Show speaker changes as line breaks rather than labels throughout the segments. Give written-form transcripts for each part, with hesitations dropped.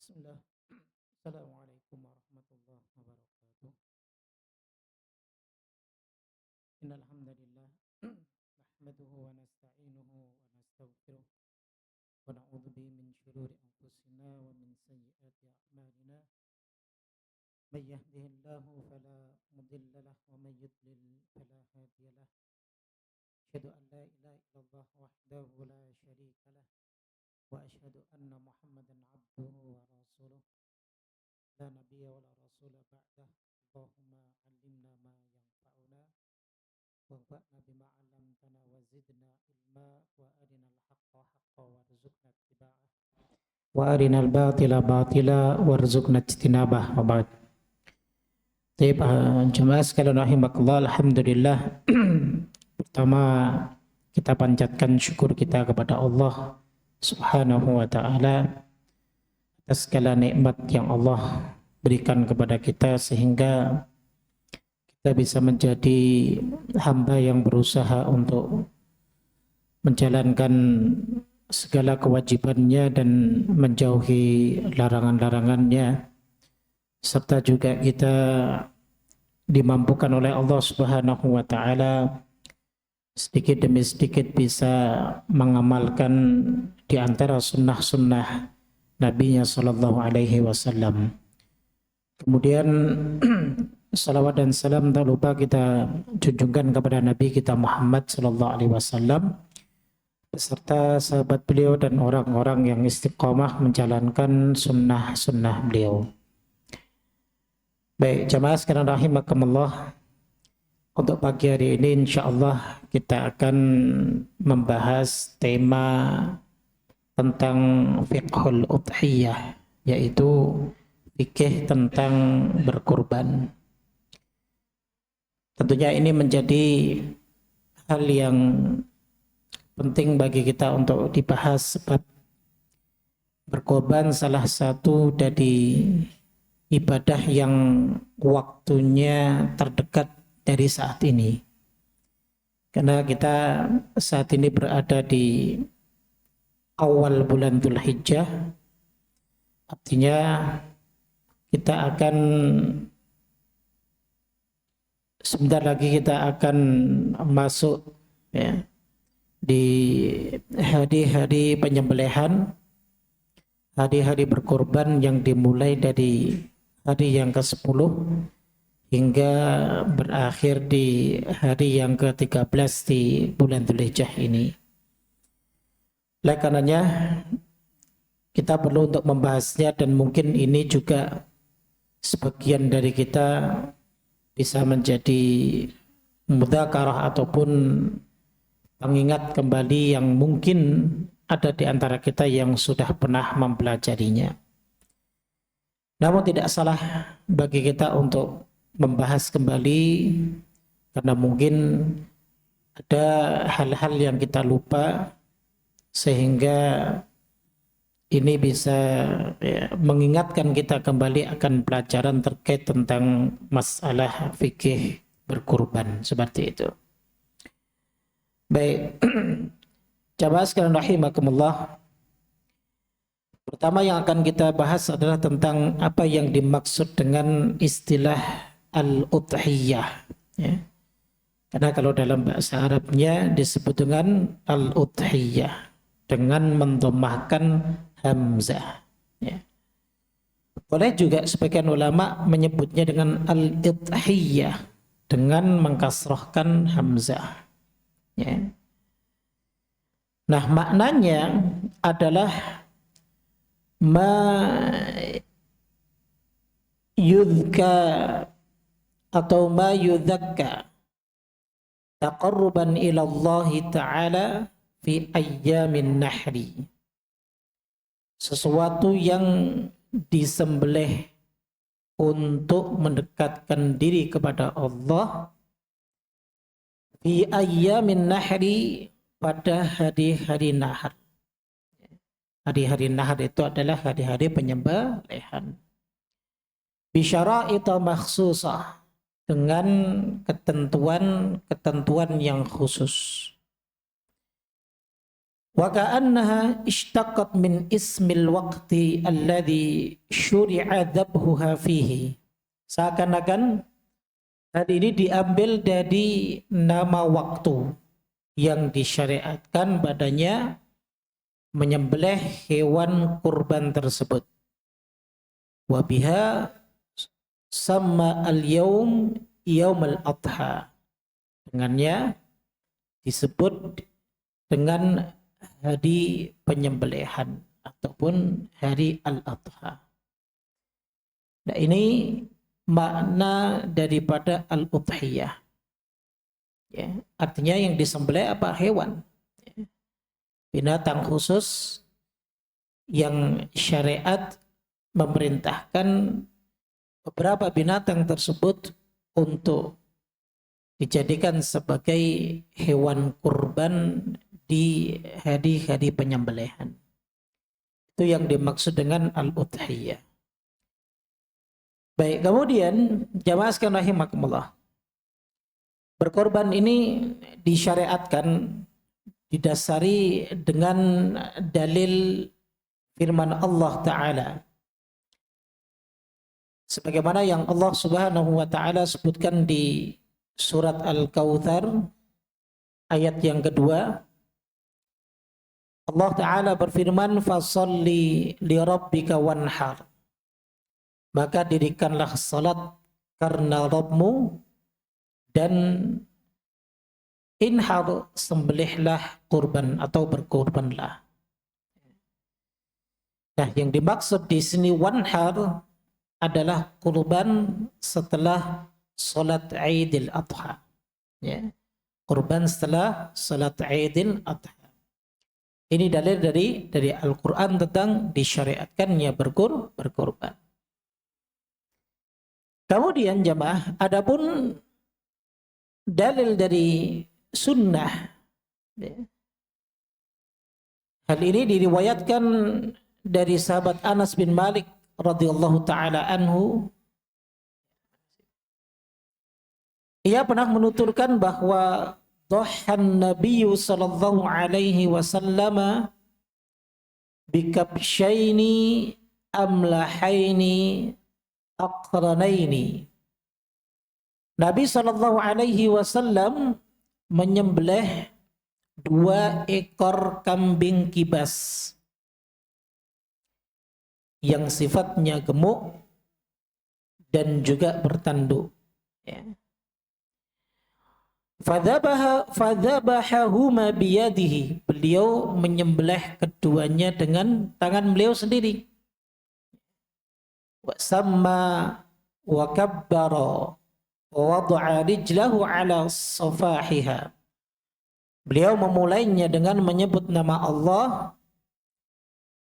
Bismillah. Assalamualaikum warahmatullahi wabarakatuh. Innal hamdalillah nahmaduhu wa nasta'inuhu wa nastaghfiruh wa na'udzu bihi min shururi anfusina wa min sayyiati a'malina. May yahdihillahu fala mudilla lahu wa may yudlil fala hadiya lahu. Asyhadu an la ilaha illallah wahdahu la syarika lah wa asyhadu anna Muhammadan abduhu wa rasuluh. La nabiyya wa la rasula ba'dah. Allahumma 'allimna ma yanfa'una وانفعنا بما علمتنا وزدنا علما وارنا الحق حقا وارزقنا اتباعه وارنا الباطل باطلا وارزقنا اجتنابه وبعد. Baik, jemaah sekalian rahimakumullah, alhamdulillah. Pertama, kita panjatkan syukur kita kepada Allah Subhanahu wa taala atas segala nikmat yang Allah berikan kepada kita sehingga kita bisa menjadi hamba yang berusaha untuk menjalankan segala kewajibannya dan menjauhi larangan-larangannya, serta juga kita dimampukan oleh Allah Subhanahu wa taala sedikit demi sedikit bisa mengamalkan di antara sunnah-sunnah Nabi-Nya Sallallahu Alaihi Wasallam. Kemudian salawat dan salam tak lupa kita junjungkan kepada Nabi kita Muhammad Sallallahu Alaihi Wasallam beserta sahabat beliau dan orang-orang yang istiqomah menjalankan sunnah-sunnah beliau. Baik, jamaah sekalian rahimakumullah, untuk pagi hari ini insyaallah kita akan membahas tema tentang fiqhul udhiyah, yaitu fikih tentang berkurban. Tentunya ini menjadi hal yang penting bagi kita untuk dibahas, sebab berkorban salah satu dari ibadah yang waktunya terdekat dari saat ini. Karena kita saat ini berada di awal bulan Dzulhijjah, artinya kita akan sebentar lagi kita akan masuk ya, di hari-hari penyembelihan, hari-hari berkorban yang dimulai dari hari yang ke-10 hingga berakhir di hari yang ke-13 di bulan Dzulhijjah ini. Oleh karenanya kita perlu untuk membahasnya, dan mungkin ini juga sebagian dari kita bisa menjadi mudzakarah ataupun pengingat kembali yang mungkin ada di antara kita yang sudah pernah mempelajarinya. Namun tidak salah bagi kita untuk membahas kembali, karena mungkin ada hal-hal yang kita lupa sehingga ini bisa mengingatkan kita kembali akan pelajaran terkait tentang masalah fikih berkurban seperti itu. Baik, jamaah sekalian rahimakumullah, pertama yang akan kita bahas adalah tentang apa yang dimaksud dengan istilah al-udhiyah, ya. Karena kalau dalam bahasa Arabnya disebut dengan al-udhiyah dengan mendhammahkan hamzah, ya. Boleh juga sebagian ulama menyebutnya dengan al-idhiyah dengan mengkasrahkan hamzah, ya. Nah, maknanya adalah ma yudhka atau ma yudhakka taqarruban ila Allah Ta'ala fi ayyamin nahri, sesuatu yang disembelih untuk mendekatkan diri kepada Allah fi ayyamin nahri, pada hari-hari nahar. Hari-hari nahar itu adalah hari-hari penyembelihan. Bisyara'ita makhsusah, dengan ketentuan-ketentuan yang khusus. Wa ka'annaha ishtaqat min ismil waqti alladhi syuri'a dhabhuha fihi. Seakan-akan hal ini diambil dari nama waktu yang disyariatkan padanya menyembelih hewan kurban tersebut. Wa biha sama al-yawm yaumul adha. Dengannya disebut dengan hari penyembelihan ataupun hari al-adha. Nah, ini makna daripada al-udhiyah. Ya, artinya yang disembelih apa? Hewan. Ya, binatang khusus yang syariat memerintahkan beberapa binatang tersebut untuk dijadikan sebagai hewan kurban di hari-hari penyembelihan. Itu yang dimaksud dengan al-udhiyah. Baik, kemudian jamaah sekalian rahimakumullah. Berkorban ini disyariatkan didasari dengan dalil firman Allah Ta'ala. Sebagaimana yang Allah Subhanahu wa Ta'ala sebutkan di surat Al-Kautsar ayat yang kedua. Allah Ta'ala berfirman, "Fasholli li rabbika wanhar." Maka dirikanlah salat karena Rabbmu dan inhar, sembelihlah kurban atau berkurbanlah. Nah, yang dimaksud di sini wanhar adalah kurban setelah salat Idul Adha. Ya. Kurban setelah salat Idul Adha. Ini dalil dari Al-Quran tentang disyariatkannya berkurban. Kemudian jamaah, adapun dalil dari sunnah. Hal ini diriwayatkan dari sahabat Anas bin Malik radhiyallahu taala anhu. Ia pernah menuturkan bahwa dhahan Nabiyyu sallallahu alaihi wasallam bikabsyaini amlahaini aqranaini. Nabi sallallahu alaihi wasallam menyembelih 2 ekor kambing kibas yang sifatnya gemuk dan juga bertanduk. Ya. Fadzabahahuma biyadihi. Beliau menyembelih keduanya dengan tangan beliau sendiri. Wa samma wa kabbara wa wada'a rijlahu ala safahiha. Beliau memulainya dengan menyebut nama Allah.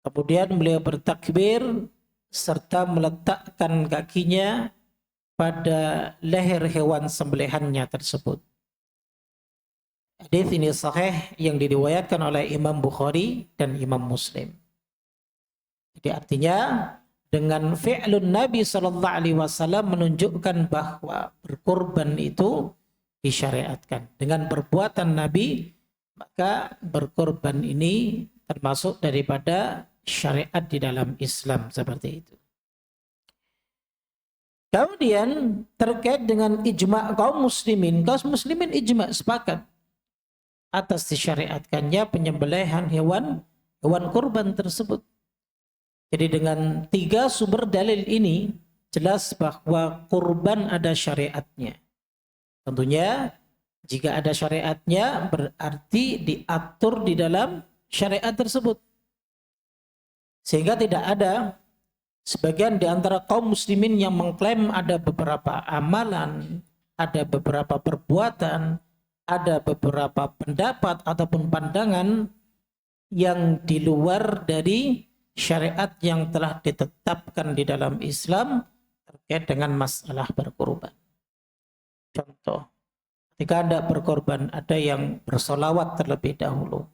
Kemudian beliau bertakbir serta meletakkan kakinya pada leher hewan sembelihannya tersebut. Hadis ini sahih yang diriwayatkan oleh Imam Bukhari dan Imam Muslim. Jadi artinya dengan fi'lun Nabi SAW menunjukkan bahwa berkurban itu disyariatkan. Dengan perbuatan Nabi, maka berkurban ini termasuk daripada syariat di dalam Islam seperti itu. Kemudian terkait dengan ijma' kaum muslimin ijma' sepakat atas disyariatkannya penyembelihan hewan kurban tersebut. Jadi dengan 3 sumber dalil ini jelas bahwa kurban ada syariatnya. Tentunya jika ada syariatnya berarti diatur di dalam syariat tersebut. Sehingga tidak ada sebagian di antara kaum muslimin yang mengklaim ada beberapa amalan, ada beberapa perbuatan, ada beberapa pendapat ataupun pandangan yang di luar dari syariat yang telah ditetapkan di dalam Islam terkait dengan masalah berkurban. Contoh, ketika Anda berkorban, ada yang bersolawat terlebih dahulu.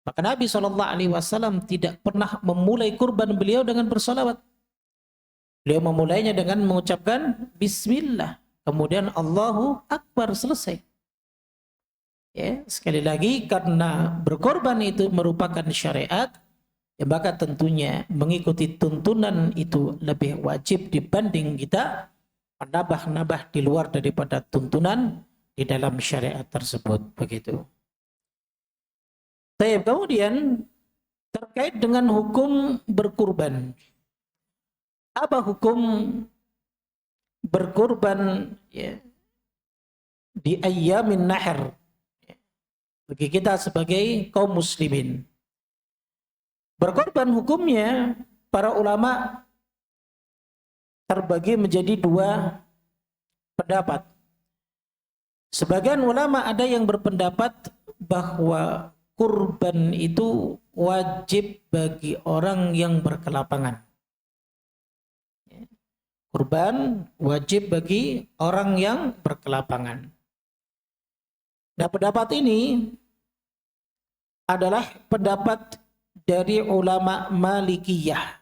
Maka Nabi SAW tidak pernah memulai kurban beliau dengan bersolawat. Beliau memulainya dengan mengucapkan Bismillah. Kemudian Allahu Akbar, selesai. Ya, sekali lagi karena berkorban itu merupakan syariat, ya maka tentunya mengikuti tuntunan itu lebih wajib dibanding kita menambah-nambah di luar daripada tuntunan di dalam syariat tersebut, begitu. Baik, kemudian terkait dengan hukum berkurban. Apa hukum berkurban ya, di ayyamin nahar bagi kita sebagai kaum muslimin? Berkorban hukumnya para ulama terbagi menjadi dua pendapat. Sebagian ulama ada yang berpendapat bahwa kurban itu wajib bagi orang yang berkelapangan. Kurban wajib bagi orang yang berkelapangan. Nah, pendapat ini adalah pendapat dari ulama Malikiyah.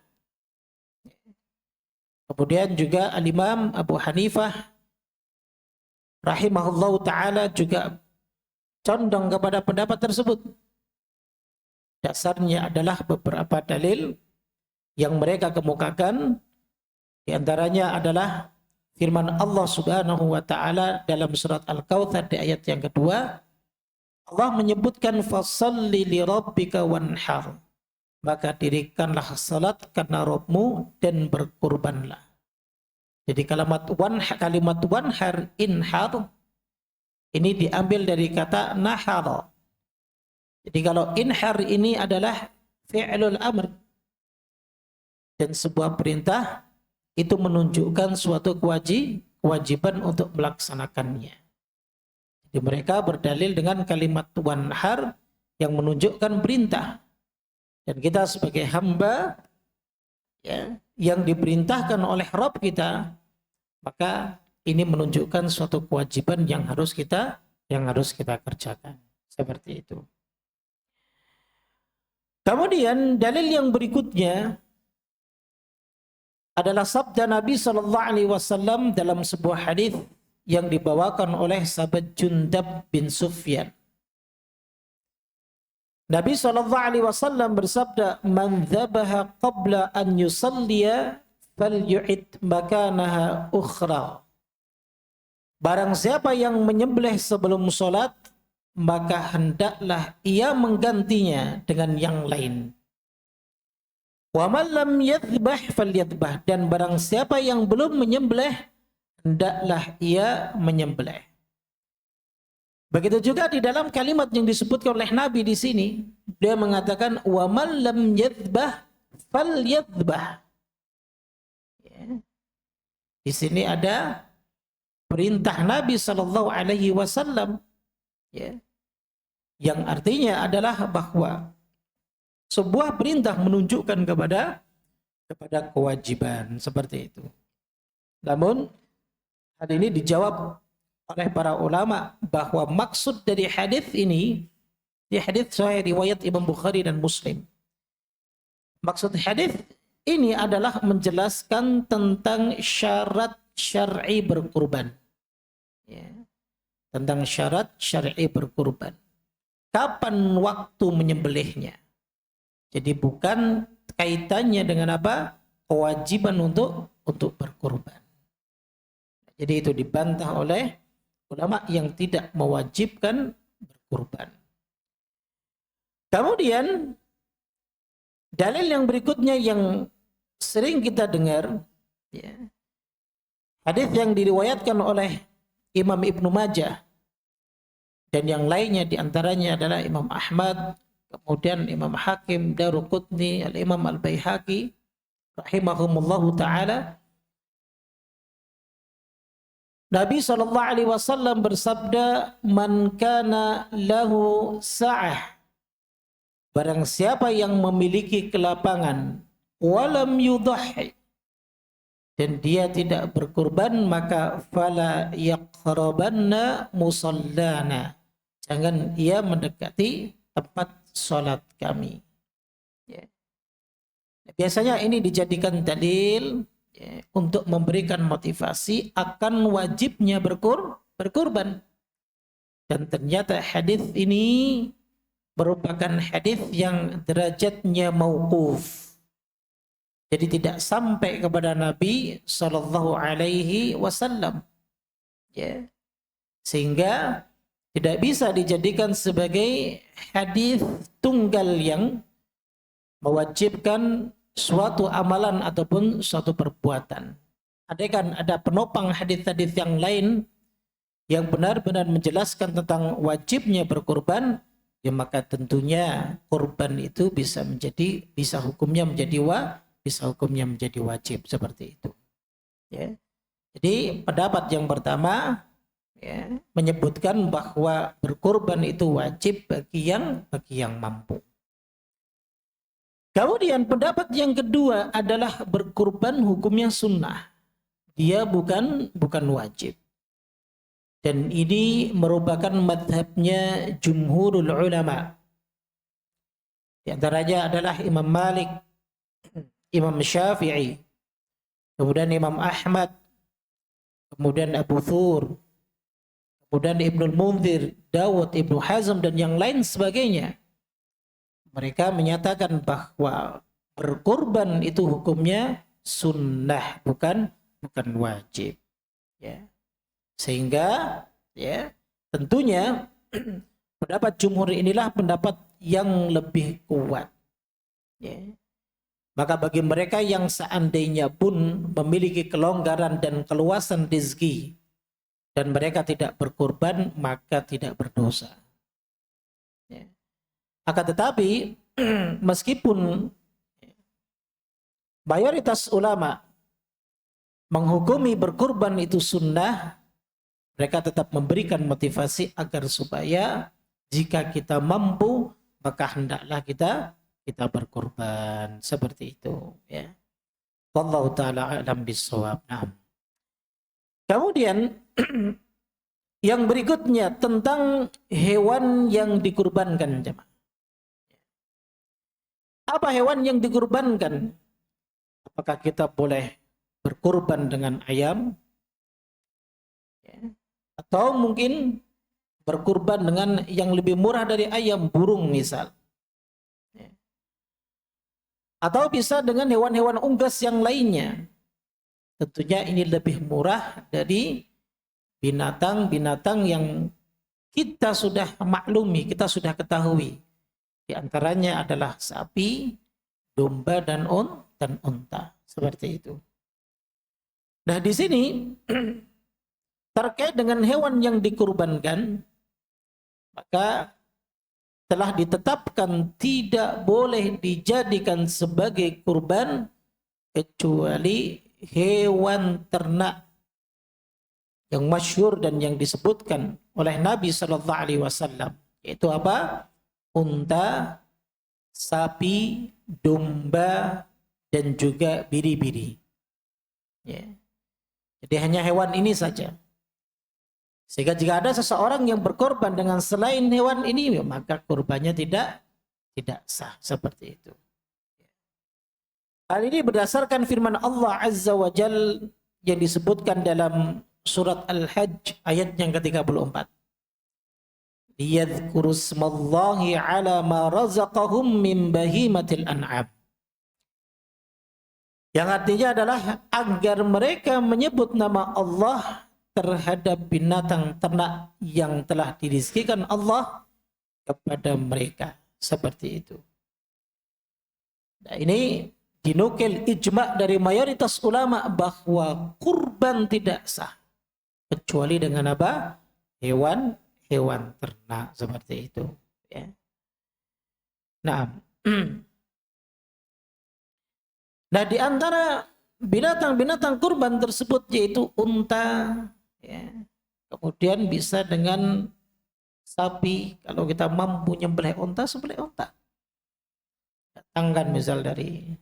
Kemudian juga Al-Imam Abu Hanifah rahimahullahu ta'ala juga condong kepada pendapat tersebut. Dasarnya adalah beberapa dalil yang mereka kemukakan. Di antaranya adalah firman Allah Subhanahu wa taala dalam surat Al-Kautsar di ayat yang kedua. Allah menyebutkan fasalli li rabbika wanhar. Maka dirikanlah salat karena Rabbmu dan berkurbanlah. Jadi kalimat wanhar inhar ini diambil dari kata nahara. Jadi kalau inhar ini adalah fi'lul amr dan sebuah perintah itu menunjukkan suatu kewajiban untuk melaksanakannya. Jadi mereka berdalil dengan kalimat wanhar yang menunjukkan perintah. Dan kita sebagai hamba ya, yang diperintahkan oleh Rabb kita, maka ini menunjukkan suatu kewajiban yang harus kita kerjakan. Seperti itu. Kemudian dalil yang berikutnya adalah sabda Nabi sallallahu alaihi wasallam dalam sebuah hadis yang dibawakan oleh sahabat Jundab bin Sufyan. Nabi sallallahu alaihi wasallam bersabda, "Man dzabaha qabla an yusalliya falyu'id makanaha ukhra." Barang siapa yang menyembelih sebelum salat, maka hendaklah ia menggantinya dengan yang lain. Wa man lam yadhbah falyadhbah, dan barang siapa yang belum menyembelih, hendaklah ia menyembelih. Begitu juga di dalam kalimat yang disebutkan oleh Nabi di sini, dia mengatakan wa man lam yadhbah falyadhbah. Ya. Di sini ada perintah Nabi sallallahu alaihi wasallam, ya, yang artinya adalah bahwa sebuah perintah menunjukkan kepada kewajiban seperti itu. Namun hal ini dijawab oleh para ulama bahwa maksud dari hadis ini, di hadis sahih riwayat Imam Bukhari dan Muslim. Maksud hadis ini adalah menjelaskan tentang syarat syar'i berkurban. Ya. Tentang syarat syar'i berkurban. Kapan waktu menyembelihnya? Jadi bukan kaitannya dengan apa? Kewajiban untuk berkurban. Jadi itu dibantah oleh ulama yang tidak mewajibkan berkurban. Kemudian dalil yang berikutnya yang sering kita dengar, ya, hadis yang diriwayatkan oleh Imam Ibnu Majah dan yang lainnya diantaranya adalah Imam Ahmad, kemudian Imam Hakim, Daruqutni, Al-Imam Al-Baihaqi rahimahumullahu ta'ala. Nabi SAW bersabda, "Man kana lahu sa'ah." Barang siapa yang memiliki kelapangan, walam yudhahi, dan dia tidak berkurban, maka fala yaqrabanna musallana. Jangan ia mendekati tempat sholat kami. Ya. Biasanya ini dijadikan dalil, ya, untuk memberikan motivasi akan wajibnya berkurban. Dan ternyata hadis ini merupakan hadis yang derajatnya mauquf. Jadi tidak sampai kepada Nabi Shallallahu Alaihi Wasallam, ya, sehingga tidak bisa dijadikan sebagai hadis tunggal yang mewajibkan suatu amalan ataupun suatu perbuatan. Andaikan ada penopang hadis-hadis yang lain yang benar-benar menjelaskan tentang wajibnya berkorban, ya maka tentunya korban itu bisa hukumnya menjadi wajib seperti itu. Ya. Jadi pendapat yang pertama, ya, menyebutkan bahwa berkorban itu wajib bagi yang mampu. Kemudian pendapat yang kedua adalah berkorban hukumnya sunnah. Dia bukan wajib. Dan ini merupakan madhabnya jumhurul ulama. Di antaranya adalah Imam Malik, Imam Syafi'i, kemudian Imam Ahmad, kemudian Abu Thur, kemudian Ibnul Munzir, Dawud, Ibnu Hazm, dan yang lain sebagainya. Mereka menyatakan bahwa berkorban itu hukumnya sunnah, bukan wajib. Ya. Sehingga, ya, tentunya pendapat jumhur inilah pendapat yang lebih kuat. Ya. Maka bagi mereka yang seandainya pun memiliki kelonggaran dan keluasan rezeki dan mereka tidak berkorban, maka tidak berdosa. Ya. Akan tetapi meskipun mayoritas ulama menghukumi berkorban itu sunnah, mereka tetap memberikan motivasi agar supaya jika kita mampu, maka hendaklah kita berkorban seperti itu, ya. Wallahu taala a'lam bissawab. Nah. Kemudian yang berikutnya tentang hewan yang dikurbankan, jemaah. Apa hewan yang dikurbankan? Apakah kita boleh berkurban dengan ayam? Ya. Atau mungkin berkurban dengan yang lebih murah dari ayam, burung misal. Ya. Atau bisa dengan hewan-hewan unggas yang lainnya. Tentunya ini lebih murah dari binatang-binatang yang kita sudah maklumi, kita sudah ketahui. Di antaranya adalah sapi, domba, dan unta. Seperti itu. Nah, di sini terkait dengan hewan yang dikurbankan, maka telah ditetapkan tidak boleh dijadikan sebagai kurban kecuali hewan ternak yang masyhur dan yang disebutkan oleh Nabi Shallallahu Alaihi Wasallam, yaitu apa? Unta, sapi, domba, dan juga biri-biri. Ya. Jadi hanya hewan ini saja. Sehingga jika ada seseorang yang berkorban dengan selain hewan ini, maka kurbannya tidak sah, seperti itu. Hal ini berdasarkan firman Allah Azza wa Jal yang disebutkan dalam surat Al-Hajj ayat yang ke-34. Liyadhkuru smallahi ala ma razaqahum min bahimatil an'am. Yang artinya adalah agar mereka menyebut nama Allah terhadap binatang ternak yang telah dirizkikan Allah kepada mereka, seperti itu. Nah, ini dinukil ijma' dari mayoritas ulama bahwa kurban tidak sah kecuali dengan apa? Hewan ternak, seperti itu, ya. Nah, nah, di antara binatang-binatang kurban tersebut yaitu unta, ya. Kemudian bisa dengan sapi, kalau kita mampu nyembelih unta, sembelih unta. Datangkan misal dari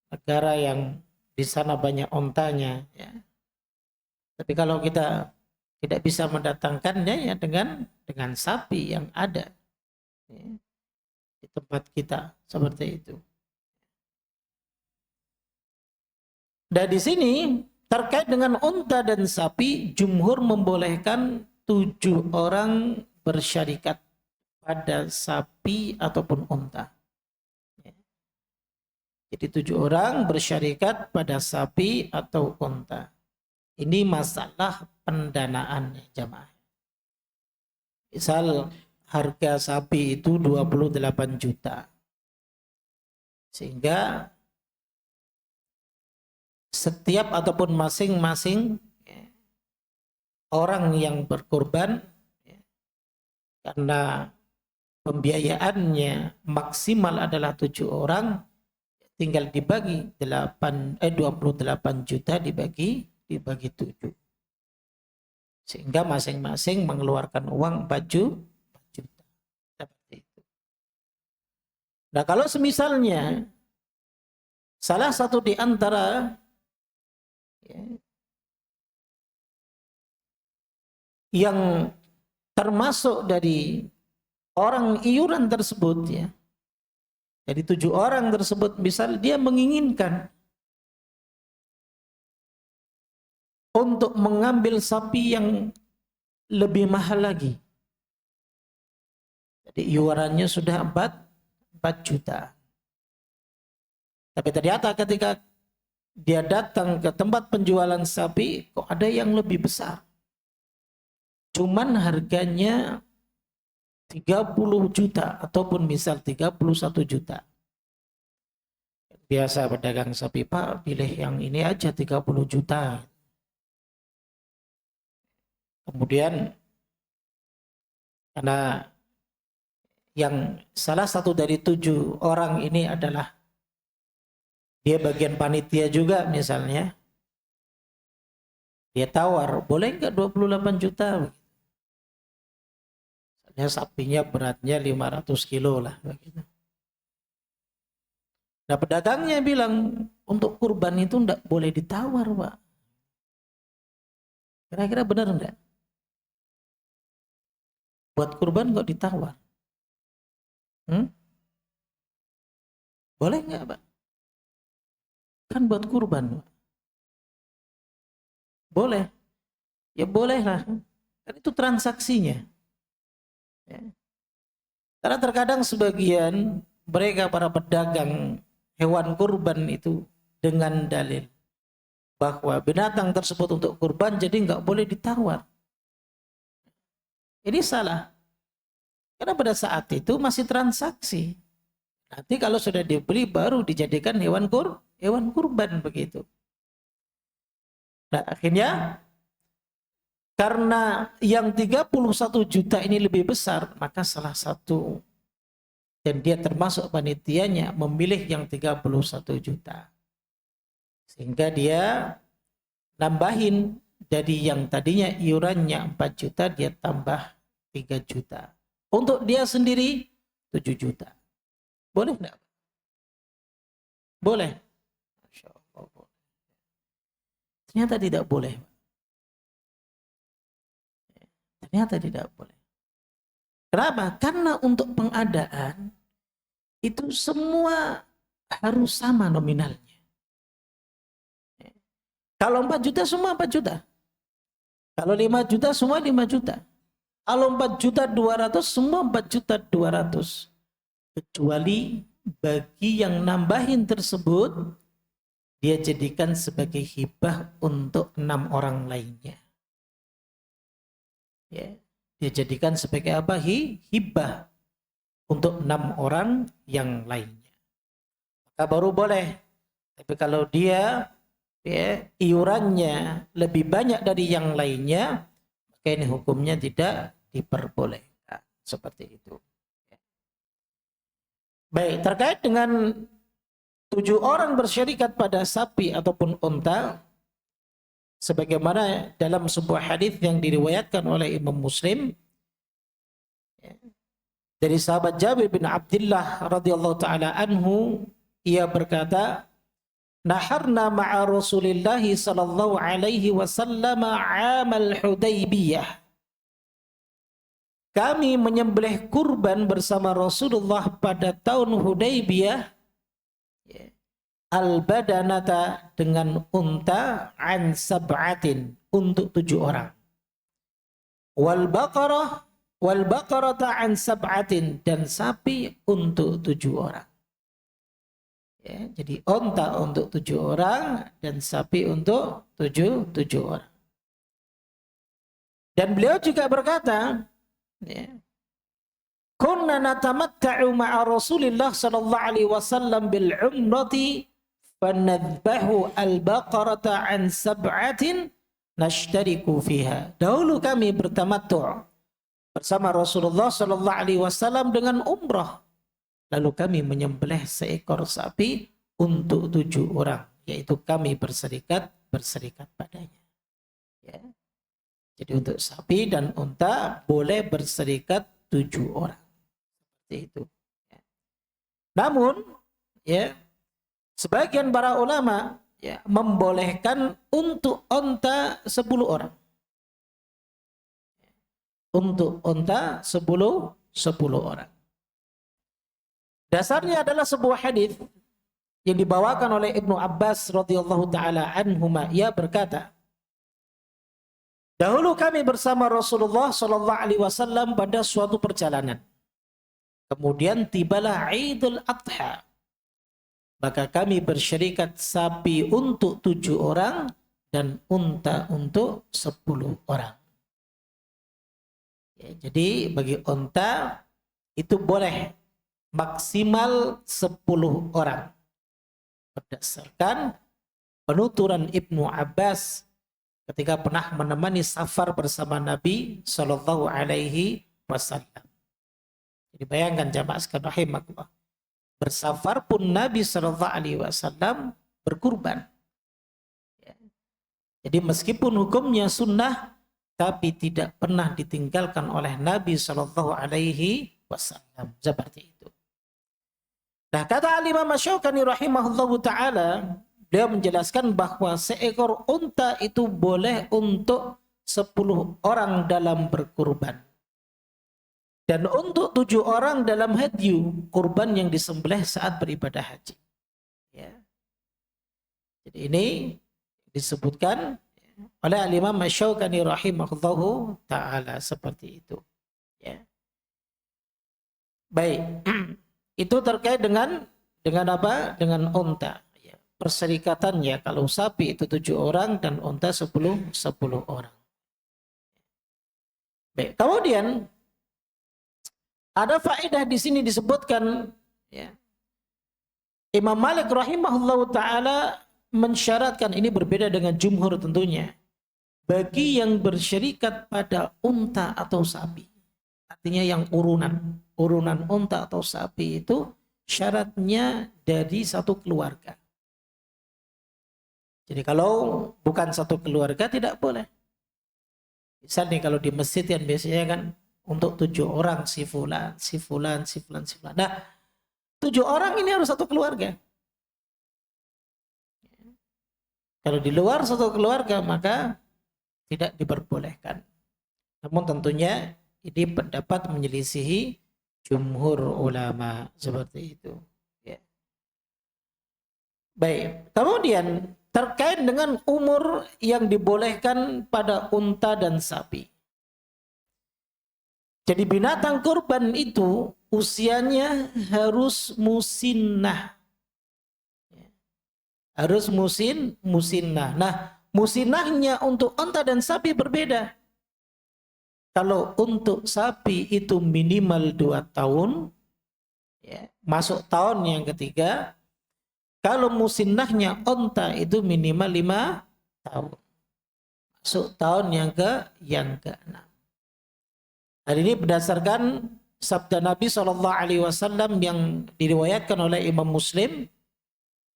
negara yang di sana banyak untanya, ya. Tapi kalau kita tidak bisa mendatangkannya, ya dengan sapi yang ada, ya, di tempat kita, seperti itu. Dan di sini terkait dengan unta dan sapi, jumhur membolehkan 7 orang bersyarikat pada sapi ataupun unta. Jadi 7 orang bersyarikat pada sapi atau unta. Ini masalah pendanaan jamaah. Misal harga sapi itu 28 juta. Sehingga setiap ataupun masing-masing orang yang berkorban, karena pembiayaannya maksimal adalah 7 orang, tinggal dibagi 28 juta dibagi 7. Sehingga masing-masing mengeluarkan uang 4 juta. Seperti itu. Nah, kalau semisalnya salah satu di antara yang termasuk dari orang iuran tersebut, ya, jadi 7 orang tersebut, misal dia menginginkan untuk mengambil sapi yang lebih mahal lagi. Jadi iurannya sudah 4 juta. Tapi ternyata ketika dia datang ke tempat penjualan sapi, kok ada yang lebih besar. Cuman harganya 30 juta ataupun misal 31 juta. Biasa pedagang sapi, Pak, pilih yang ini aja 30 juta. Kemudian karena yang salah satu dari 7 orang ini adalah dia bagian panitia juga misalnya, dia tawar, boleh nggak 28 juta? Misalnya sapinya beratnya 500 kilo lah. Begitu. Nah, pedagangnya bilang, untuk kurban itu nggak boleh ditawar, Pak. Kira-kira benar nggak? Buat kurban kok ditawar? Boleh nggak, Pak? Kan buat kurban, Pak. Boleh. Ya boleh lah. Kan itu transaksinya. Ya. Karena terkadang sebagian mereka para pedagang hewan kurban itu dengan dalil bahwa binatang tersebut untuk kurban jadi nggak boleh ditawar. Ini salah. Karena pada saat itu masih transaksi. Nanti kalau sudah dibeli baru dijadikan hewan kurban begitu. Nah, akhirnya karena yang 31 juta ini lebih besar, maka salah satu dan dia termasuk panitianya memilih yang 31 juta. Sehingga dia nambahin dari yang tadinya iurannya 4 juta, dia tambah 3 juta. Untuk dia sendiri 7 juta. Boleh enggak? Boleh. Masya Allah, boleh. Ternyata tidak boleh. Ternyata tidak boleh. Kenapa? Karena untuk pengadaan itu semua harus sama nominalnya. Kalau 4 juta semua 4 juta. Kalau 5 juta semua 5 juta. Kalau 4 juta 200 semua 4 juta 200. Kecuali bagi yang nambahin tersebut dia jadikan sebagai hibah untuk 6 orang lainnya. Ya, dia jadikan sebagai apa? Hibah untuk 6 orang yang lainnya. Maka baru boleh. Tapi kalau dia iurannya lebih banyak dari yang lainnya, maka ini hukumnya tidak diperbolehkan. Seperti itu. Baik, terkait dengan 7 orang bersyarikat pada sapi ataupun unta, sebagaimana dalam sebuah hadis yang diriwayatkan oleh Imam Muslim dari sahabat Jabir bin Abdullah radhiyallahu taala anhu, ia berkata, naharna ma'a Rasulillah sallallahu alaihi wasallam 'amal Hudaybiyah. Kami menyembelih kurban bersama Rasulullah pada tahun Hudaybiyah, al-badanata dengan unta an sab'atin untuk 7 orang. wal baqarata an sab'atin, dan sapi untuk 7 orang. Ya, jadi onta untuk 7 orang dan sapi untuk 7 orang. Dan beliau juga berkata, ya, kunna natamatta'u ma'a Rasulillah sallallahu alaihi wasallam bil umrati fanadhbahu al-baqarata an sab'atin nashtariku fiha. Dahulu kami bertamattu' bersama Rasulullah sallallahu alaihi wasallam dengan umrah. Lalu kami menyembelih seekor sapi untuk 7 orang, yaitu kami berserikat padanya. Ya. Jadi untuk sapi dan unta boleh berserikat 7 orang. Seperti itu. Ya. Namun, ya, sebagian para ulama ya, membolehkan untuk unta 10 orang. Untuk unta 10 orang. Dasarnya adalah sebuah hadis yang dibawakan oleh Ibnu Abbas radhiyallahu taala anhuma. Ia berkata, dahulu kami bersama Rasulullah sallallahu alaihi wasallam pada suatu perjalanan. Kemudian tibalah Idul Adha. Maka kami bersyarikat sapi untuk 7 orang dan unta untuk 10 orang. Ya, jadi bagi unta itu boleh maksimal 10 orang. Berdasarkan penuturan Ibnu Abbas ketika pernah menemani safar bersama Nabi Shallallahu Alaihi Wasallam. Jadi bayangkan jamaah sekalian rahimakumullah, bersafar pun Nabi Shallallahu Alaihi Wasallam berkurban. Ya. Jadi meskipun hukumnya sunnah, tapi tidak pernah ditinggalkan oleh Nabi Shallallahu Alaihi Wasallam seperti itu. Nah, kata Al-Imam Asy-Syaukani rahimahullahu taala, beliau menjelaskan bahwa seekor unta itu boleh untuk 10 orang dalam berkurban. Dan untuk 7 orang dalam hadyu, kurban yang disembelih saat beribadah haji. Ya. Jadi ini disebutkan oleh Al-Imam Asy-Syaukani rahimahullahu taala seperti itu. Ya. Baik. Itu terkait dengan apa? Dengan unta. Ya. Perserikatannya kalau sapi itu 7 orang dan unta 10 orang. Baik. Kemudian ada faedah di sini disebutkan, ya. Imam Malik rahimahullahu taala mensyaratkan, ini berbeda dengan jumhur tentunya, bagi yang bersyarikat pada unta atau sapi. Artinya yang urunan unta atau sapi itu syaratnya dari satu keluarga. Jadi kalau bukan satu keluarga tidak boleh. Misalnya kalau di masjid yang biasanya kan untuk 7 orang si fulan. Nah, 7 orang ini harus satu keluarga. Kalau di luar satu keluarga maka tidak diperbolehkan. Namun tentunya ini pendapat menyelisihi jumhur ulama seperti itu. Ya. Baik. Kemudian terkait dengan umur yang dibolehkan pada unta dan sapi. Jadi binatang kurban itu usianya harus musinnah. Harus musinnah. Nah, musinnahnya untuk unta dan sapi berbeda. Kalau untuk sapi itu minimal 2 tahun, ya, masuk tahun yang ketiga. Kalau musinnahnya unta itu minimal 5 tahun. Masuk tahun yang ke-6. Hal ini berdasarkan sabda Nabi SAW yang diriwayatkan oleh Imam Muslim.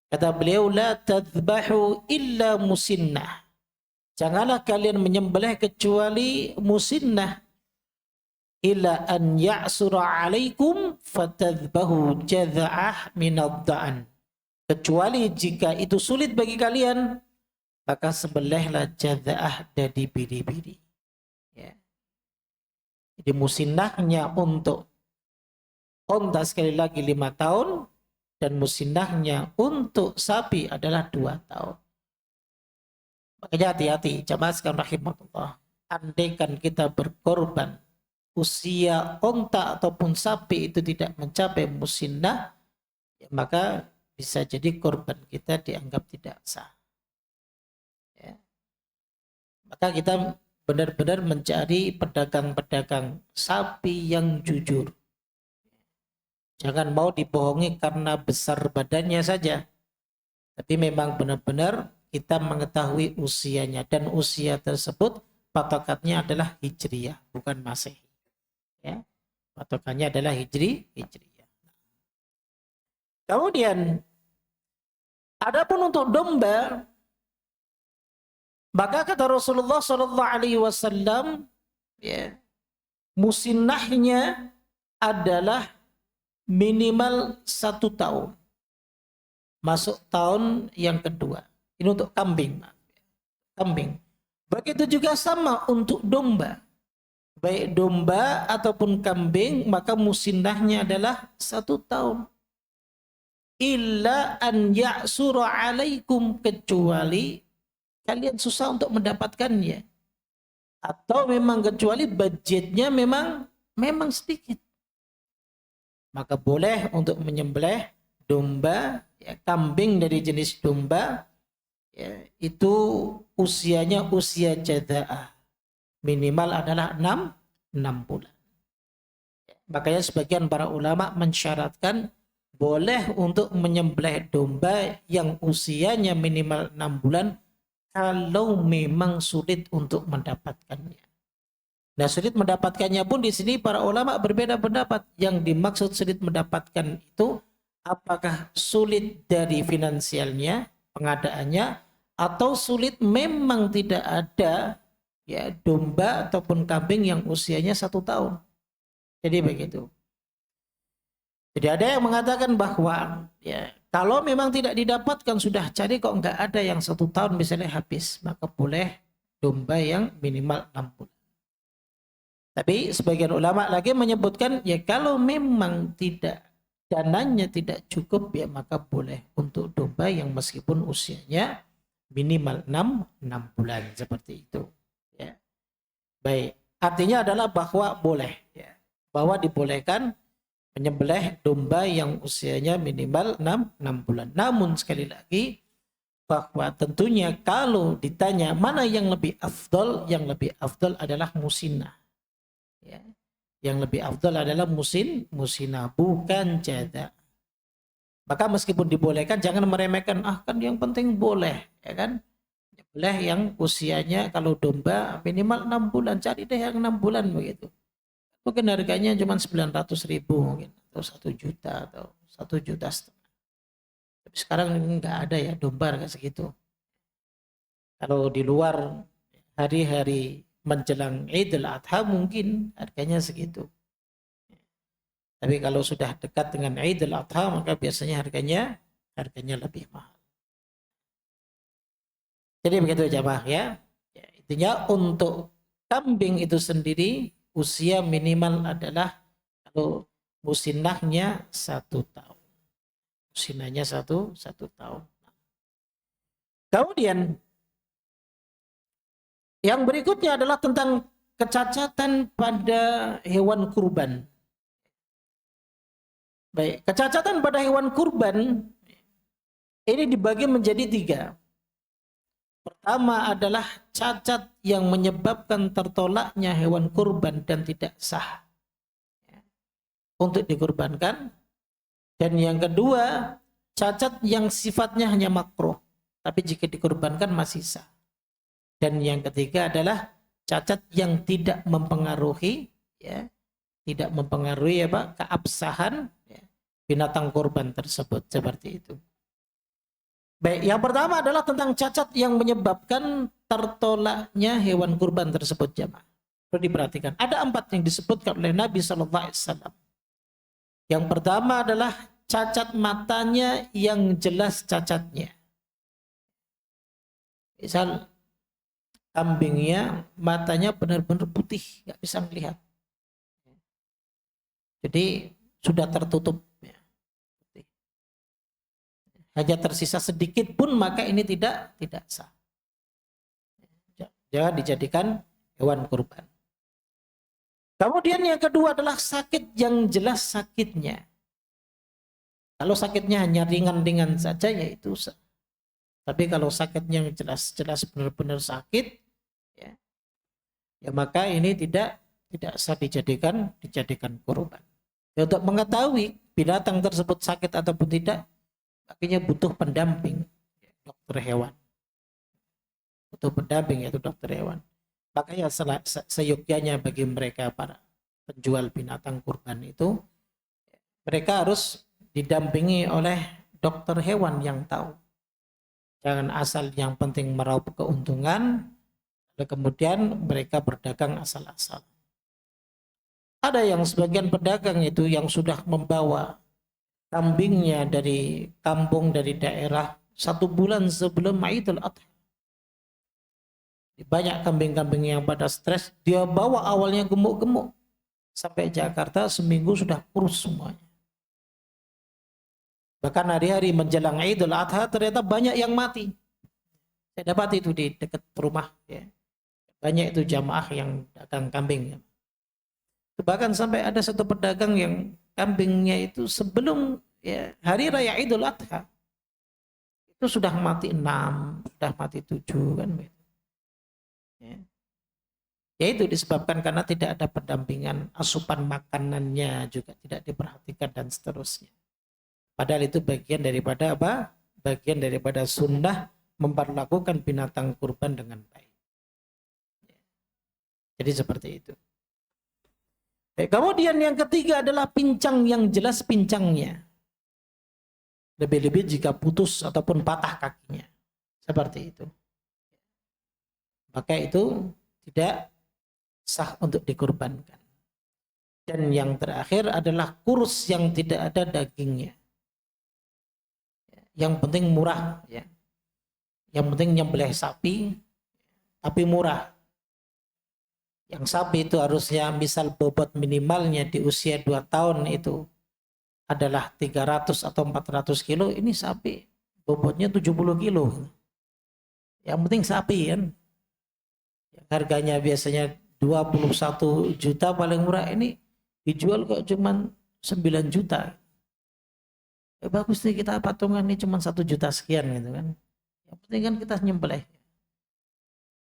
Kata beliau, la tadhbahu illa musinnah. Janganlah kalian menyembelih kecuali musinnah. Illa an ya'sura alaikum fatadhbahu jadha'ah minad-da'an. Kecuali jika itu sulit bagi kalian, maka sembelihlah jadha'ah dari biri-biri. Ya. Jadi musinnahnya untuk unta sekali lagi 5 tahun, dan musinnahnya untuk sapi adalah 2 tahun. Makanya hati-hati, jamaah sekalian rahimahullah. andaikan kita berkorban usia onta ataupun sapi itu tidak mencapai musinnah, ya, maka bisa jadi korban kita dianggap tidak sah. Ya. Maka kita benar-benar mencari pedagang-pedagang sapi yang jujur. Jangan mau dibohongi karena besar badannya saja. Tapi memang benar-benar kita mengetahui usianya. Dan usia tersebut patokannya adalah hijriyah, bukan masehi. Ya. Patokannya adalah hijriyah. Kemudian, adapun untuk domba, maka kata Rasulullah SAW, ya, musinnahnya adalah minimal 1 tahun. Masuk tahun yang kedua. Ini untuk kambing. Kambing. Begitu juga sama untuk domba. Baik domba ataupun kambing, maka musinnahnya adalah 1 tahun. Illa an ya'sura alaikum, kecuali kalian susah untuk mendapatkannya. Atau memang kecuali budgetnya memang sedikit. Maka boleh untuk menyembelih domba, ya, kambing dari jenis domba, ya, itu usianya usia jada'ah. Minimal adalah 6 bulan. Makanya sebagian para ulama mensyaratkan boleh untuk menyembelih domba yang usianya minimal 6 bulan kalau memang sulit untuk mendapatkannya. Nah, sulit mendapatkannya pun di sini para ulama berbeda pendapat. Yang dimaksud sulit mendapatkan itu apakah sulit dari finansialnya, pengadaannya, atau sulit memang tidak ada, ya, domba ataupun kambing yang usianya 1 tahun. Jadi begitu. Jadi ada yang mengatakan bahwa, ya, kalau memang tidak didapatkan, sudah cari kok nggak ada yang 1 tahun misalnya habis, maka boleh domba yang minimal 6 bulan. Tapi sebagian ulama lagi menyebutkan, ya kalau memang tidak, dananya tidak cukup, ya maka boleh untuk domba yang meskipun usianya minimal 6 bulan, seperti itu. Ya. Baik, artinya adalah bahwa boleh, ya, bahwa dibolehkan menyembelih domba yang usianya minimal 6 bulan. Namun sekali lagi, bahwa tentunya kalau ditanya mana yang lebih afdol, yang lebih afdol adalah musinnah. Ya. Yang lebih afdal adalah musinnah, bukan jada. Maka meskipun dibolehkan, jangan meremehkan, kan yang penting boleh, ya kan? Boleh yang usianya kalau domba minimal 6 bulan, cari deh yang 6 bulan begitu. Mungkin harganya cuma 900.000 mungkin, atau 1 juta, atau 1,5 juta. Tapi sekarang nggak ada ya domba harga segitu. Kalau di luar hari-hari menjelang Idul Adha mungkin harganya segitu. Tapi kalau sudah dekat dengan Idul Adha maka biasanya harganya lebih mahal. Jadi begitu jamaah ya. Ya, intinya untuk kambing itu sendiri usia minimal adalah, kalau musinnahnya 1 tahun. Musinnahnya satu tahun. Kemudian yang berikutnya adalah tentang kecacatan pada hewan kurban. Baik, kecacatan pada hewan kurban ini dibagi menjadi 3. Pertama adalah cacat yang menyebabkan tertolaknya hewan kurban dan tidak sah untuk dikurbankan. Dan yang kedua, cacat yang sifatnya hanya makruh, tapi jika dikurbankan masih sah. Dan yang ketiga adalah cacat yang tidak mempengaruhi, ya, tidak mempengaruhi keabsahan, ya, binatang kurban tersebut, seperti itu. Baik, yang pertama adalah tentang cacat yang menyebabkan tertolaknya hewan kurban tersebut, jamaah. Perlu diperhatikan. Ada 4 yang disebutkan oleh Nabi SAW. Yang pertama adalah cacat matanya yang jelas cacatnya. Misal kambingnya matanya benar-benar putih, nggak bisa melihat. Jadi sudah tertutup. Hanya tersisa sedikit pun maka ini tidak sah. Jangan dijadikan hewan kurban. Kemudian yang kedua adalah sakit yang jelas sakitnya. Kalau sakitnya hanya ringan-ringan saja ya itu sah. Tapi kalau sakitnya yang jelas-jelas benar-benar sakit, ya, ya maka ini tidak sah dijadikan kurban. Ya, untuk mengetahui binatang tersebut sakit ataupun tidak, akhirnya butuh pendamping, ya, dokter hewan. Butuh pendamping yaitu dokter hewan. Makanya seyogyanya bagi mereka para penjual binatang kurban itu, mereka harus didampingi oleh dokter hewan yang tahu. Jangan asal yang penting meraup keuntungan, lalu kemudian mereka berdagang asal-asal. Ada yang sebagian pedagang itu yang sudah membawa kambingnya dari kampung, dari daerah 1 bulan sebelum Idul Adha. Banyak kambing-kambing yang pada stres, dia bawa awalnya gemuk-gemuk. Sampai Jakarta seminggu sudah kurus semuanya. Bahkan hari-hari menjelang Idul Adha ternyata banyak yang mati. Saya dapat itu di dekat rumah. Ya. Banyak itu jamaah yang dagang kambing. Ya. Bahkan sampai ada satu pedagang yang kambingnya itu sebelum ya, hari raya Idul Adha itu sudah mati 6, sudah mati 7 kan. Ya. Ya itu disebabkan karena tidak ada pendampingan, asupan makanannya juga tidak diperhatikan dan seterusnya. Padahal itu bagian daripada apa? Bagian daripada sunnah memperlakukan binatang kurban dengan baik. Jadi seperti itu. Kemudian yang ketiga adalah pincang yang jelas pincangnya. Lebih-lebih jika putus ataupun patah kakinya. Seperti itu. Maka itu tidak sah untuk dikurbankan. Dan yang terakhir adalah kurus yang tidak ada dagingnya. Yang penting murah, ya. Yang penting nyembelih sapi tapi murah. Yang sapi itu harusnya misal bobot minimalnya di usia 2 tahun itu adalah 300 atau 400 kilo, ini sapi bobotnya 70 kilo. Yang penting sapi kan. Yang harganya biasanya 21 juta paling murah, ini dijual kok cuma 9 juta. Ya bagus nih kita patungan ini cuma 1 juta sekian gitu kan. Yang penting kan kita nyembelih.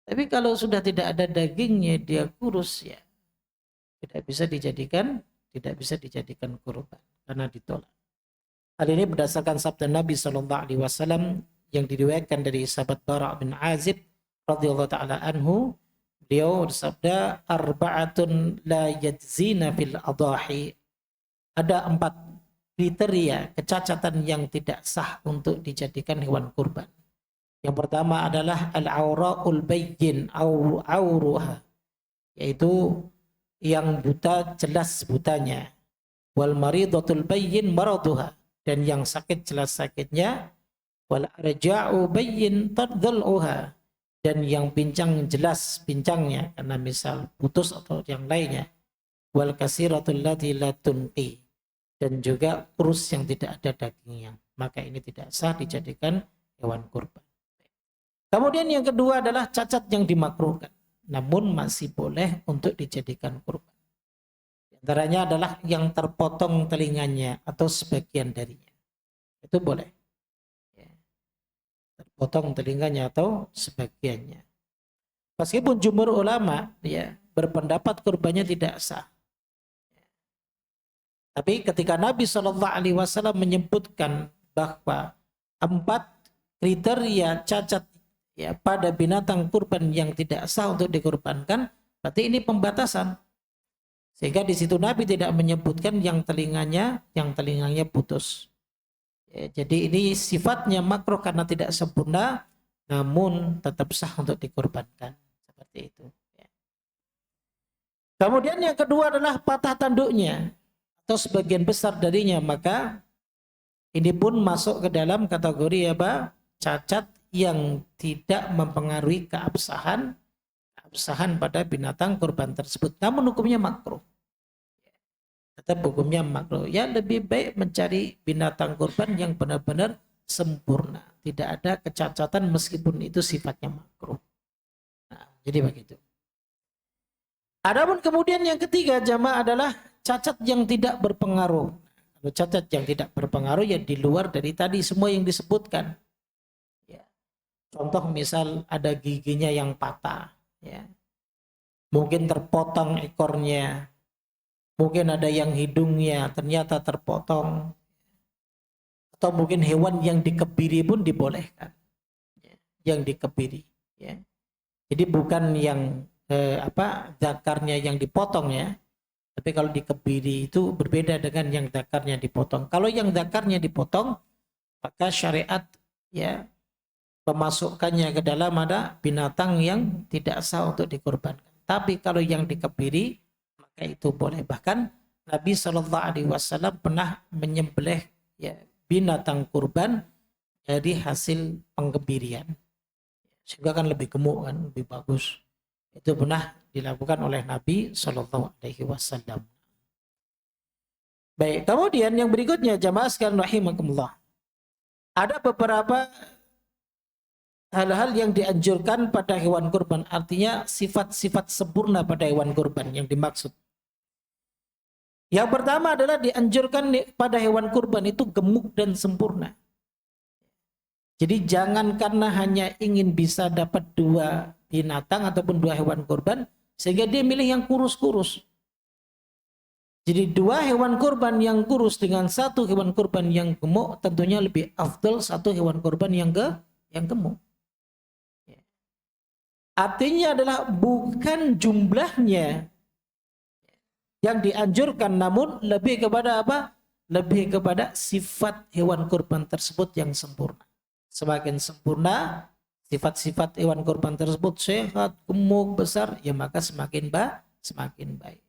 Tapi kalau sudah tidak ada dagingnya, dia kurus ya, tidak bisa dijadikan kurban karena ditolak. Hal ini berdasarkan sabda Nabi SAW yang diriwayatkan dari sahabat Bara' bin Azib radhiyallahu taala anhu. Beliau bersabda, arba'atun la yajzina fil adahi. Ada 4 kriteria kecacatan yang tidak sah untuk dijadikan hewan kurban. Yang pertama adalah al-aura'ul bayyin auruha, yaitu yang buta jelas butanya, wal maridatul bayyin maraduha, dan yang sakit jelas sakitnya, wal arja'u bayyin tadhalluha, dan yang pincang jelas pincangnya karena misal putus atau yang lainnya, wal kasiratul lati la tunqi, dan juga kurus yang tidak ada dagingnya, maka ini tidak sah dijadikan hewan kurban. Kemudian yang kedua adalah cacat yang dimakruhkan, namun masih boleh untuk dijadikan kurban. Di antaranya adalah yang terpotong telinganya atau sebagian darinya. Itu boleh. Ya. Terpotong telinganya atau sebagiannya. Meskipun jumhur ulama ya berpendapat kurbannya tidak sah. Tapi ketika Nabi SAW menyebutkan bahwa 4 kriteria cacat ya pada binatang kurban yang tidak sah untuk dikurbankan, berarti ini pembatasan. Sehingga di situ Nabi tidak menyebutkan yang telinganya putus. Ya, jadi ini sifatnya makruh karena tidak sempurna, namun tetap sah untuk dikurbankan. Seperti itu. Ya. Kemudian yang kedua adalah patah tanduknya atau sebagian besar darinya, maka ini pun masuk ke dalam kategori apa? Cacat yang tidak mempengaruhi keabsahan pada binatang kurban tersebut, namun hukumnya makruh. Tetap hukumnya makruh. Ya lebih baik mencari binatang kurban yang benar-benar sempurna, tidak ada kecacatan meskipun itu sifatnya makruh. Nah, jadi begitu. Adapun kemudian yang ketiga jamaah adalah cacat yang tidak berpengaruh. Kalau cacat yang tidak berpengaruh ya di luar dari tadi semua yang disebutkan. Ya. Contoh misal ada giginya yang patah, ya. Mungkin terpotong ekornya, mungkin ada yang hidungnya ternyata terpotong, atau mungkin hewan yang dikebiri pun dibolehkan, ya. Yang dikebiri, ya. Jadi bukan yang zakarnya yang dipotong ya, tapi kalau dikebiri itu berbeda dengan yang zakarnya dipotong. Kalau yang zakarnya dipotong, maka syariat ya memasukkannya ke dalam ada binatang yang tidak sah untuk dikorbankan. Tapi kalau yang dikebiri, maka itu boleh. Bahkan Nabi SAW pernah menyembelih ya, binatang kurban dari hasil pengebirian. Sehingga kan lebih gemuk kan, lebih bagus. Itu pernah dilakukan oleh Nabi SAW. Baik, kemudian yang berikutnya jamaah sekalian rahimakumullah. Ada beberapa hal-hal yang dianjurkan pada hewan kurban, artinya sifat-sifat sempurna pada hewan kurban yang dimaksud. Yang pertama adalah dianjurkan pada hewan kurban itu gemuk dan sempurna. Jadi jangan karena hanya ingin bisa dapat 2 binatang ataupun 2 hewan kurban sehingga dia milih yang kurus-kurus. Jadi 2 hewan kurban yang kurus dengan 1 hewan kurban yang gemuk tentunya lebih afdal 1 hewan kurban yang gemuk. Artinya adalah bukan jumlahnya yang dianjurkan, namun lebih kepada apa? Lebih kepada sifat hewan kurban tersebut yang sempurna. Semakin sempurna sifat-sifat hewan kurban tersebut, sehat, gemuk, besar, ya maka semakin baik.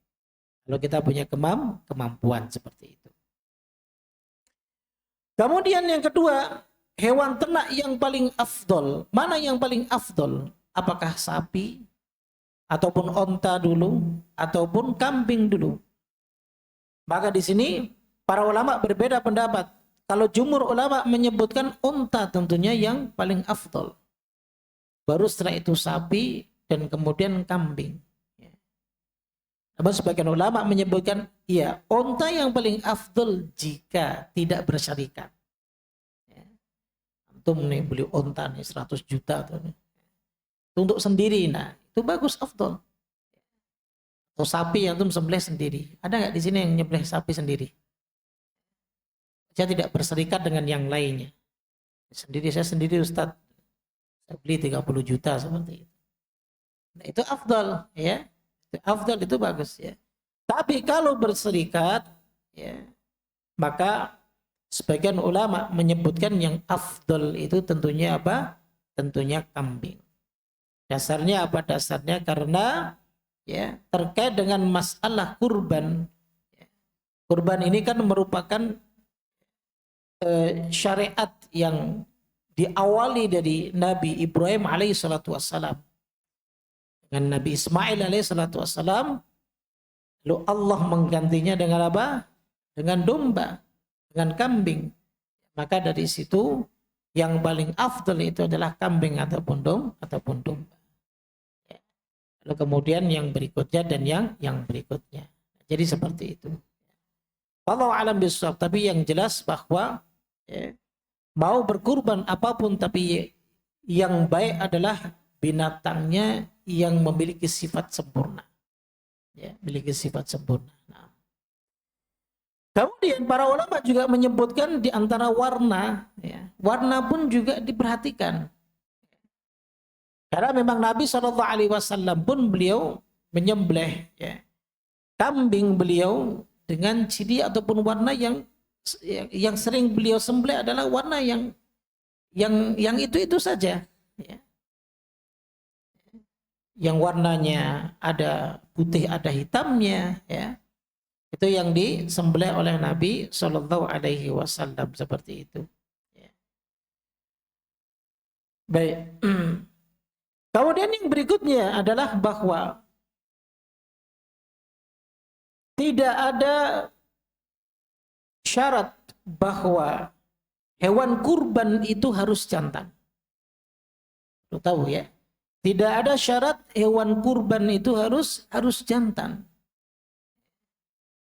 Kalau kita punya kemampuan seperti itu. Kemudian yang kedua, hewan ternak yang paling afdol. Mana yang paling afdol? Apakah sapi, ataupun onta dulu, ataupun kambing dulu? Maka di sini para ulama berbeda pendapat. Kalau jumhur ulama menyebutkan onta tentunya yang paling afdol. Baru setelah itu sapi dan kemudian kambing. Namun sebagian ulama menyebutkan ya onta yang paling afdol jika tidak bersyarikat. Antum nih beli onta nih 100 juta tuh nih. Untuk sendiri, nah itu bagus afdol. Atau sapi yang antum sembelih sendiri. Ada nggak di sini yang nyembelih sapi sendiri? Saya tidak berserikat dengan yang lainnya. Saya sendiri Ustadz. Saya beli 30 juta seperti itu. Nah, itu afdal ya. Afdal itu bagus ya. Tapi kalau berserikat ya, maka sebagian ulama menyebutkan yang afdal itu tentunya apa? Tentunya kambing. Dasarnya apa? Dasarnya karena ya terkait dengan masalah kurban. Kurban ini kan merupakan syariat yang diawali dari Nabi Ibrahim alaihissalatu wassalam dengan Nabi Ismail alaihissalatu wassalam, lalu Allah menggantinya dengan apa? Dengan domba, dengan kambing. Maka dari situ yang paling afdal itu adalah kambing ataupun domba. Lalu kemudian yang berikutnya dan yang berikutnya. Jadi seperti itu. Wallahu a'lam bishawab. Tapi yang jelas bahwa ya, mau berkurban apapun tapi yang baik adalah binatangnya yang memiliki sifat sempurna. Ya, memiliki sifat sempurna. Nah. Kemudian para ulama juga menyebutkan di antara warna, ya, warna pun juga diperhatikan. Karena memang Nabi SAW pun beliau menyembelih ya, kambing beliau dengan ciri ataupun warna yang sering beliau sembelih adalah warna yang itu saja. Ya. Yang warnanya ada putih, ada hitamnya, ya. Itu yang disembelih oleh Nabi SAW seperti itu. Ya. Baik. Kemudian yang berikutnya adalah bahwa tidak ada syarat bahwa hewan kurban itu harus jantan. Lu tahu ya? Tidak ada syarat hewan kurban itu harus jantan.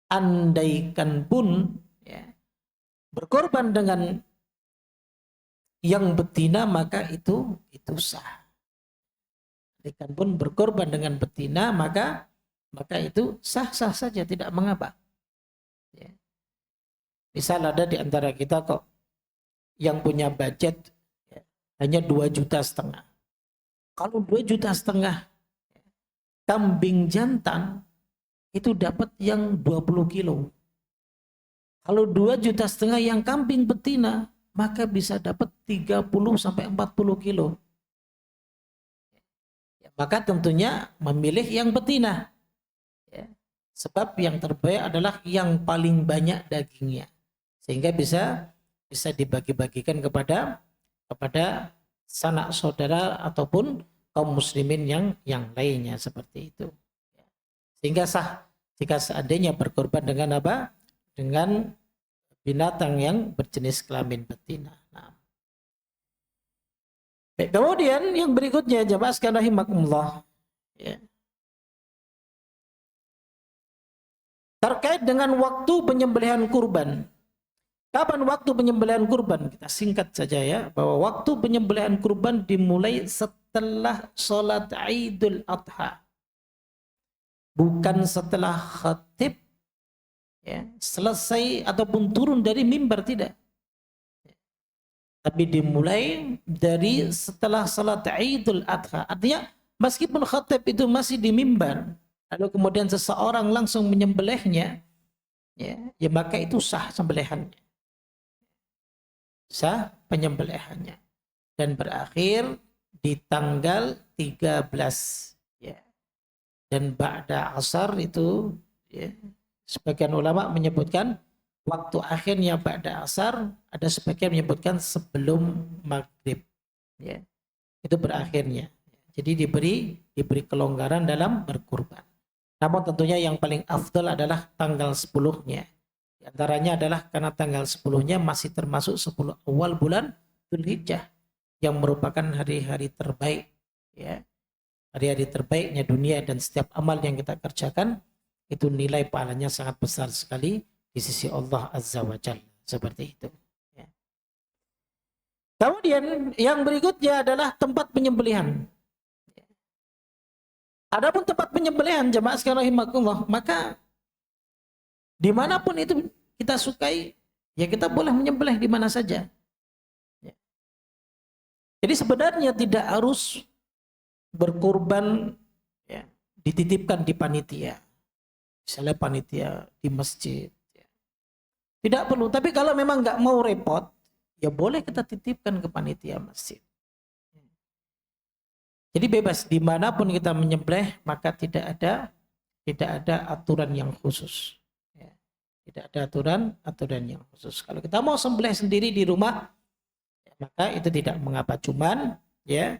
Andaikan pun ya, berkorban dengan yang betina maka itu sah. Andaikan pun berkorban dengan betina maka itu sah-sah saja, tidak mengapa. Ya. Misal ada di antara kita kok yang punya budget ya, hanya 2,5 juta. Kalau 2,5 juta kambing jantan itu dapat yang 20 kilo. Kalau 2,5 juta yang kambing betina maka bisa dapat 30 sampai 40 kilo. Ya, maka tentunya memilih yang betina. Ya. Sebab yang terbaik adalah yang paling banyak dagingnya. Sehingga bisa dibagi-bagikan kepada sanak saudara ataupun kaum muslimin yang lainnya seperti itu. Sehingga sah jika seandainya berkorban dengan apa? Dengan binatang yang berjenis kelamin betina. Nah. Kemudian yang berikutnya jemaah sekalian rahimakumullah, ya. Terkait dengan waktu penyembelihan kurban. Kapan waktu penyembelihan kurban? Kita singkat saja ya, bahwa waktu penyembelihan kurban dimulai setelah sholat Idul Adha. Bukan setelah khatib ya, selesai ataupun turun dari mimbar, tidak. Tapi dimulai dari setelah sholat Idul Adha. Artinya meskipun khatib itu masih di mimbar, lalu kemudian seseorang langsung menyembelihnya, ya maka itu sah sembelihannya. Sah penyembelihannya dan berakhir di tanggal 13 ya. Dan ba'da asar itu ya, sebagian ulama menyebutkan waktu akhirnya ba'da asar, ada sebagian menyebutkan sebelum maghrib ya. Itu berakhirnya. Jadi diberi kelonggaran dalam berkurban. Namun tentunya yang paling afdal adalah tanggal 10-nya. Di antaranya adalah karena tanggal 10-nya masih termasuk 10 awal bulan Dzulhijjah yang merupakan hari-hari terbaik ya. Hari-hari terbaiknya dunia, dan setiap amal yang kita kerjakan itu nilai pahalanya sangat besar sekali di sisi Allah Azza wa Jalla. Seperti itu ya. Kemudian yang berikutnya adalah tempat penyembelihan. Adapun tempat penyembelihan jemaah sekalian rahimakumullah, maka dimanapun itu kita sukai, ya kita boleh menyembelih di mana saja. Ya. Jadi sebenarnya tidak harus berkorban ya, dititipkan di panitia. Misalnya panitia di masjid. Ya. Tidak perlu. Tapi kalau memang nggak mau repot, ya boleh kita titipkan ke panitia masjid. Jadi bebas dimanapun kita menyembelih, maka tidak ada aturan yang khusus. Tidak ada aturan yang khusus. Kalau kita mau sembelih sendiri di rumah, ya, maka itu tidak mengapa. Cuman ya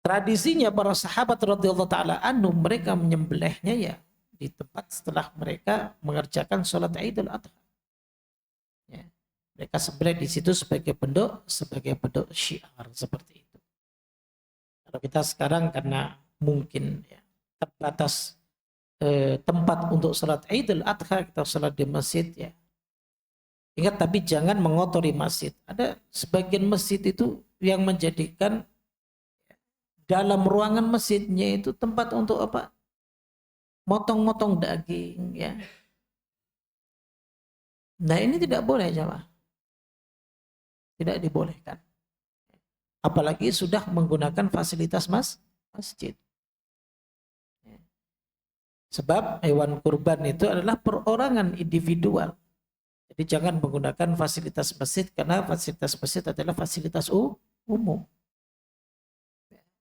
tradisinya para sahabat radhiyallahu taala anhum, mereka menyembelihnya ya di tempat setelah mereka mengerjakan sholat Idul Adha. Ya, mereka sembelih di situ sebagai bentuk syiar seperti itu. Kalau kita sekarang karena mungkin ya, terbatas tempat untuk sholat Idul Adha, kita sholat di masjid ya. Ingat, tapi jangan mengotori masjid. Ada sebagian masjid itu yang menjadikan dalam ruangan masjidnya itu tempat untuk apa? Motong-motong daging ya. Nah ini tidak boleh jemaah. Tidak dibolehkan. Apalagi sudah menggunakan fasilitas masjid. Sebab hewan kurban itu adalah perorangan individual. Jadi jangan menggunakan fasilitas masjid, karena fasilitas masjid adalah fasilitas umum.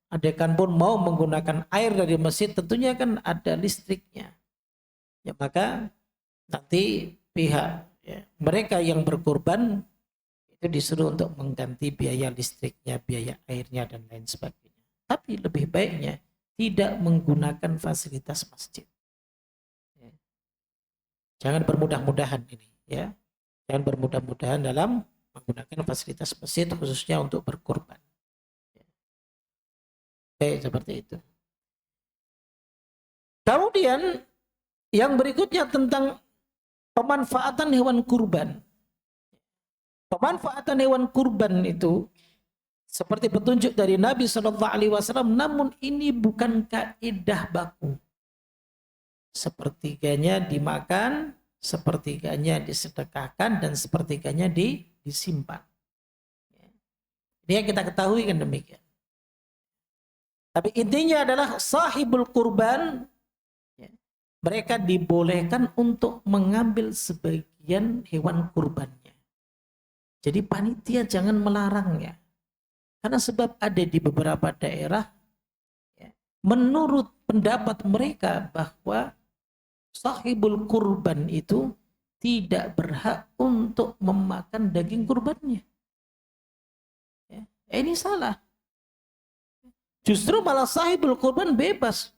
Andaikan pun mau menggunakan air dari masjid, tentunya kan ada listriknya. Ya, maka nanti pihak ya, mereka yang berkurban itu disuruh untuk mengganti biaya listriknya, biaya airnya, dan lain sebagainya. Tapi lebih baiknya tidak menggunakan fasilitas masjid. Jangan bermudah-mudahan ini ya. Jangan bermudah-mudahan dalam menggunakan fasilitas masjid khususnya untuk berkurban. Seperti itu. Kemudian yang berikutnya tentang pemanfaatan hewan kurban. Pemanfaatan hewan kurban itu seperti petunjuk dari Nabi SAW, namun ini bukan kaidah baku. Sepertiganya dimakan, sepertiganya disedekahkan, dan sepertiganya disimpan. Ini yang kita ketahui kan demikian. Tapi intinya adalah sahibul kurban, mereka dibolehkan untuk mengambil sebagian hewan kurbannya. Jadi panitia jangan melarangnya. Karena sebab ada di beberapa daerah, menurut pendapat mereka bahwa sahibul kurban itu tidak berhak untuk memakan daging kurbannya. Ini salah. Justru malah sahibul kurban bebas.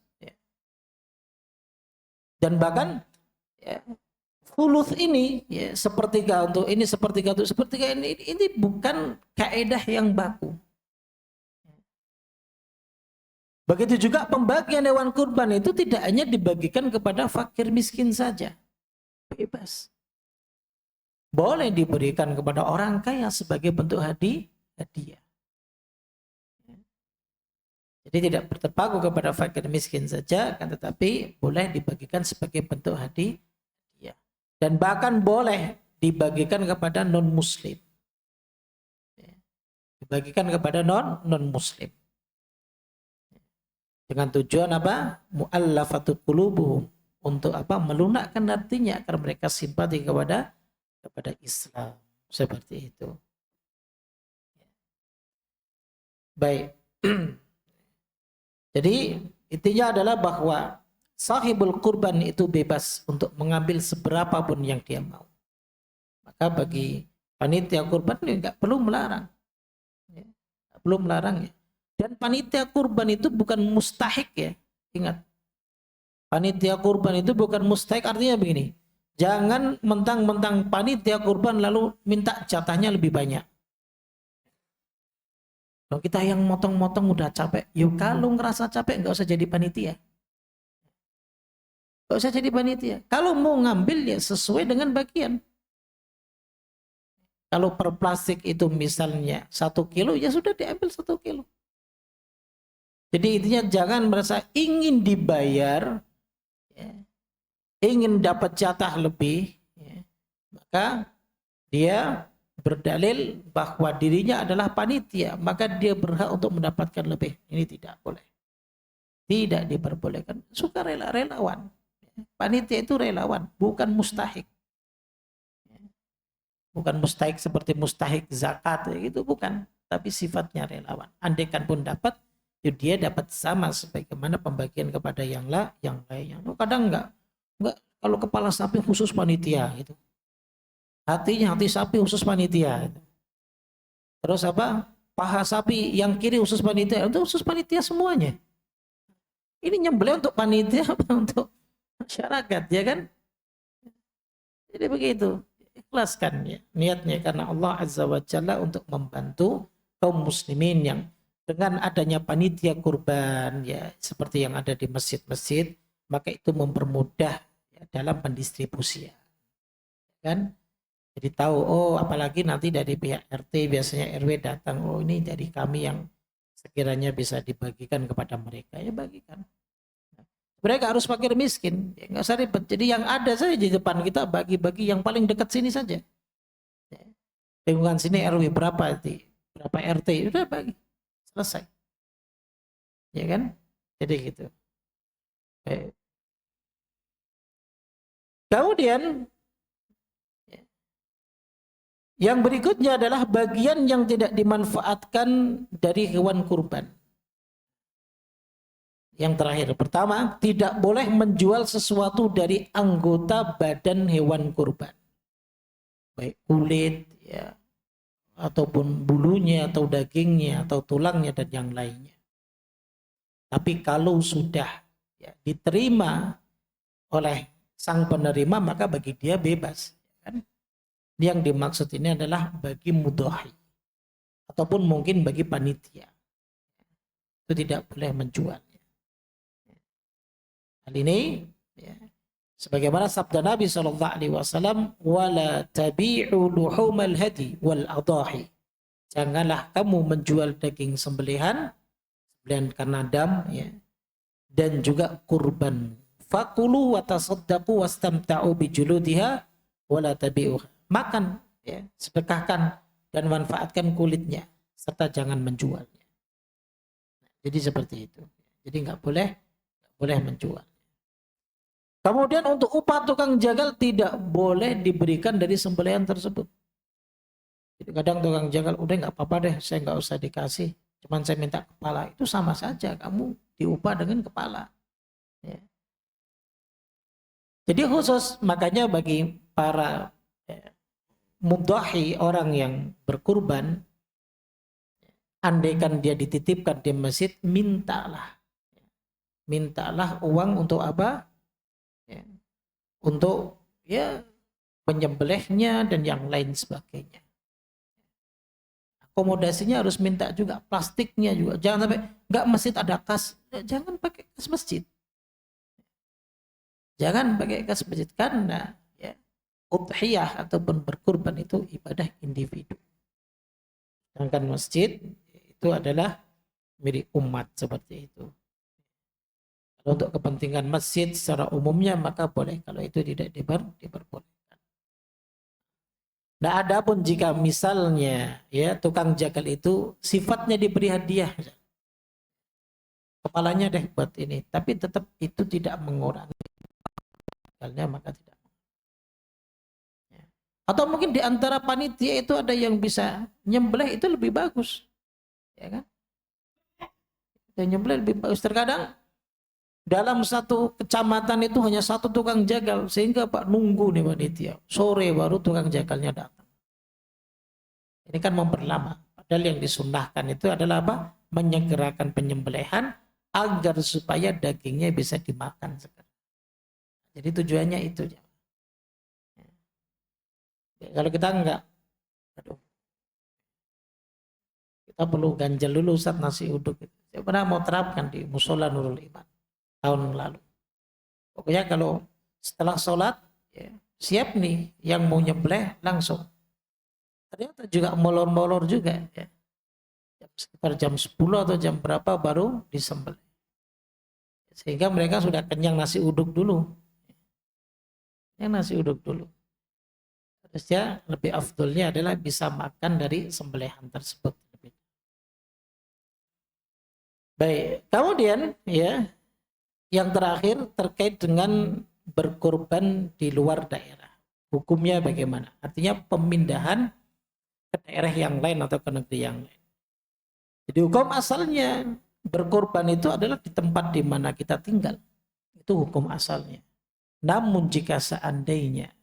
Dan bahkan thuluth ini, sepertiga untuk ini, sepertiga untuk sepertiga ini bukan kaidah yang baku. Begitu juga pembagian hewan kurban itu tidak hanya dibagikan kepada fakir miskin saja. Bebas. Boleh diberikan kepada orang kaya sebagai bentuk hadiah. Jadi tidak terpaku kepada fakir miskin saja, kan, tetapi boleh dibagikan sebagai bentuk hadiah. Dan bahkan boleh dibagikan kepada non-muslim. Dibagikan kepada non-muslim. Dengan tujuan apa? Mu'allafatul qulubuhum. Untuk apa? Melunakkan artinya agar mereka simpati kepada Islam. Seperti itu. Baik. Jadi intinya adalah bahwa sahibul kurban itu bebas untuk mengambil seberapa pun yang dia mau. Maka bagi panitia kurban ini nggak perlu melarang. Belum melarang ya. Dan panitia kurban itu bukan mustahik ya. Ingat. Panitia kurban itu bukan mustahik, artinya begini. Jangan mentang-mentang panitia kurban lalu minta jatahnya lebih banyak. Kalau kita yang motong-motong udah capek, yuk kalau ngerasa capek nggak usah jadi panitia. Nggak usah jadi panitia. Kalau mau ngambil ya sesuai dengan bagian. Kalau per plastik itu misalnya 1 kilo, ya sudah diambil 1 kilo. Jadi intinya jangan merasa ingin dibayar, ya, ingin dapat jatah lebih, ya, maka dia berdalil bahwa dirinya adalah panitia, maka dia berhak untuk mendapatkan lebih. Ini tidak boleh. Tidak diperbolehkan. Suka relawan. Panitia itu relawan, bukan mustahik. Bukan mustahik seperti mustahik zakat, itu bukan. Tapi sifatnya relawan. Andaikan pun dapat, dia dapat sama sebagaimana pembagian kepada yang lainnya. Kadang enggak kalau kepala sapi khusus panitia gitu. Hati sapi khusus panitia. Terus apa? Paha sapi yang kiri khusus panitia. Itu khusus panitia semuanya. Ini nyembelih untuk panitia apa untuk masyarakat, ya kan? Jadi begitu. Ikhlaskan ya niatnya karena Allah Azza wa Jalla untuk membantu kaum muslimin yang dengan adanya panitia kurban ya seperti yang ada di masjid-masjid, maka itu mempermudah ya, dalam pendistribusian. Kan? Jadi tahu, oh apalagi nanti dari pihak RT biasanya RW datang, oh ini dari kami yang sekiranya bisa dibagikan kepada mereka, ya bagikan. Mereka harus fakir miskin, ya, nggak usah ribet. Jadi yang ada saja di depan kita bagi-bagi yang paling dekat sini saja. Lingkungan sini RW berapa RT, udah bagi. Selesai. Ya kan? Jadi gitu. Kemudian yang berikutnya adalah bagian yang tidak dimanfaatkan dari hewan kurban. Yang terakhir, pertama, tidak boleh menjual sesuatu dari anggota badan hewan kurban. Baik kulit, ya, ataupun bulunya, atau dagingnya, atau tulangnya, dan yang lainnya. Tapi kalau sudah ya, diterima oleh sang penerima, maka bagi dia bebas. Kan? Yang dimaksud ini adalah bagi mudhahi, ataupun mungkin bagi panitia. itu tidak boleh menjual. Hal ini ya, sebagaimana sabda Nabi SAW, wala tabi'u luhumal hadi wal adahi. Janganlah kamu menjual daging sembelihan karena dam, ya, dan juga kurban. Fakulu wa tasaddaqu wastamta'u bijuludiha wala tabi'uha. Makan, ya, sedekahkan dan manfaatkan kulitnya serta jangan menjualnya. Jadi seperti itu. Jadi nggak boleh menjual. Kemudian untuk upah tukang jagal tidak boleh diberikan dari sembelihan tersebut. Jadi kadang tukang jagal, udah nggak apa-apa deh, saya nggak usah dikasih, cuman saya minta kepala. Itu sama saja, kamu diupah dengan kepala. Ya. Jadi khusus, makanya bagi para mudhahi, orang yang berkurban, andaikan dia dititipkan di masjid, mintalah uang untuk apa? Ya, untuk ya penyembelihnya dan yang lain sebagainya. Akomodasinya harus minta juga, plastiknya juga. Jangan sampai nggak masjid ada kas, jangan pakai kas masjid. Jangan pakai kas masjid karena ya, udhiyah ataupun berkurban itu ibadah individu. Sedangkan masjid itu adalah milik umat seperti itu. Kalau untuk kepentingan masjid secara umumnya maka boleh, kalau itu tidak diperbolehkan. Nah, adapun jika misalnya ya tukang jagal itu sifatnya diberi hadiah, kepalanya deh buat ini, tapi tetap itu tidak mengurangi jagalnya, maka tidak. Ya. Atau mungkin di antara panitia itu ada yang bisa nyembelih, itu lebih bagus, ya kan? Dan nyembelih lebih bagus. Terkadang dalam satu kecamatan itu hanya satu tukang jagal, sehingga Pak nunggu nih panitia, sore baru tukang jagalnya datang. Ini kan memperlama. Padahal yang disunnahkan itu adalah apa? Menyegerakan penyembelihan agar supaya dagingnya bisa dimakan segera. Jadi tujuannya itu. Ya, kalau kita enggak, aduh, kita perlu ganjel dulu Ustaz nasi uduk. Saya pernah mau terapkan di Musola Nurul Iman tahun lalu. Pokoknya kalau setelah sholat, ya, siap nih yang mau nyembelih langsung. Ternyata juga molor-molor juga. Ya. Sekitar jam 10 atau jam berapa baru disembelih. Sehingga mereka sudah kenyang nasi uduk dulu. Yang nasi uduk dulu. Terusnya lebih afdolnya adalah bisa makan dari sembelihan tersebut. Baik, kemudian ya, yang terakhir terkait dengan berkorban di luar daerah. Hukumnya bagaimana? Artinya pemindahan ke daerah yang lain atau ke negeri yang lain. Jadi hukum asalnya berkorban itu adalah di tempat di mana kita tinggal. Itu hukum asalnya. Namun jika seandainya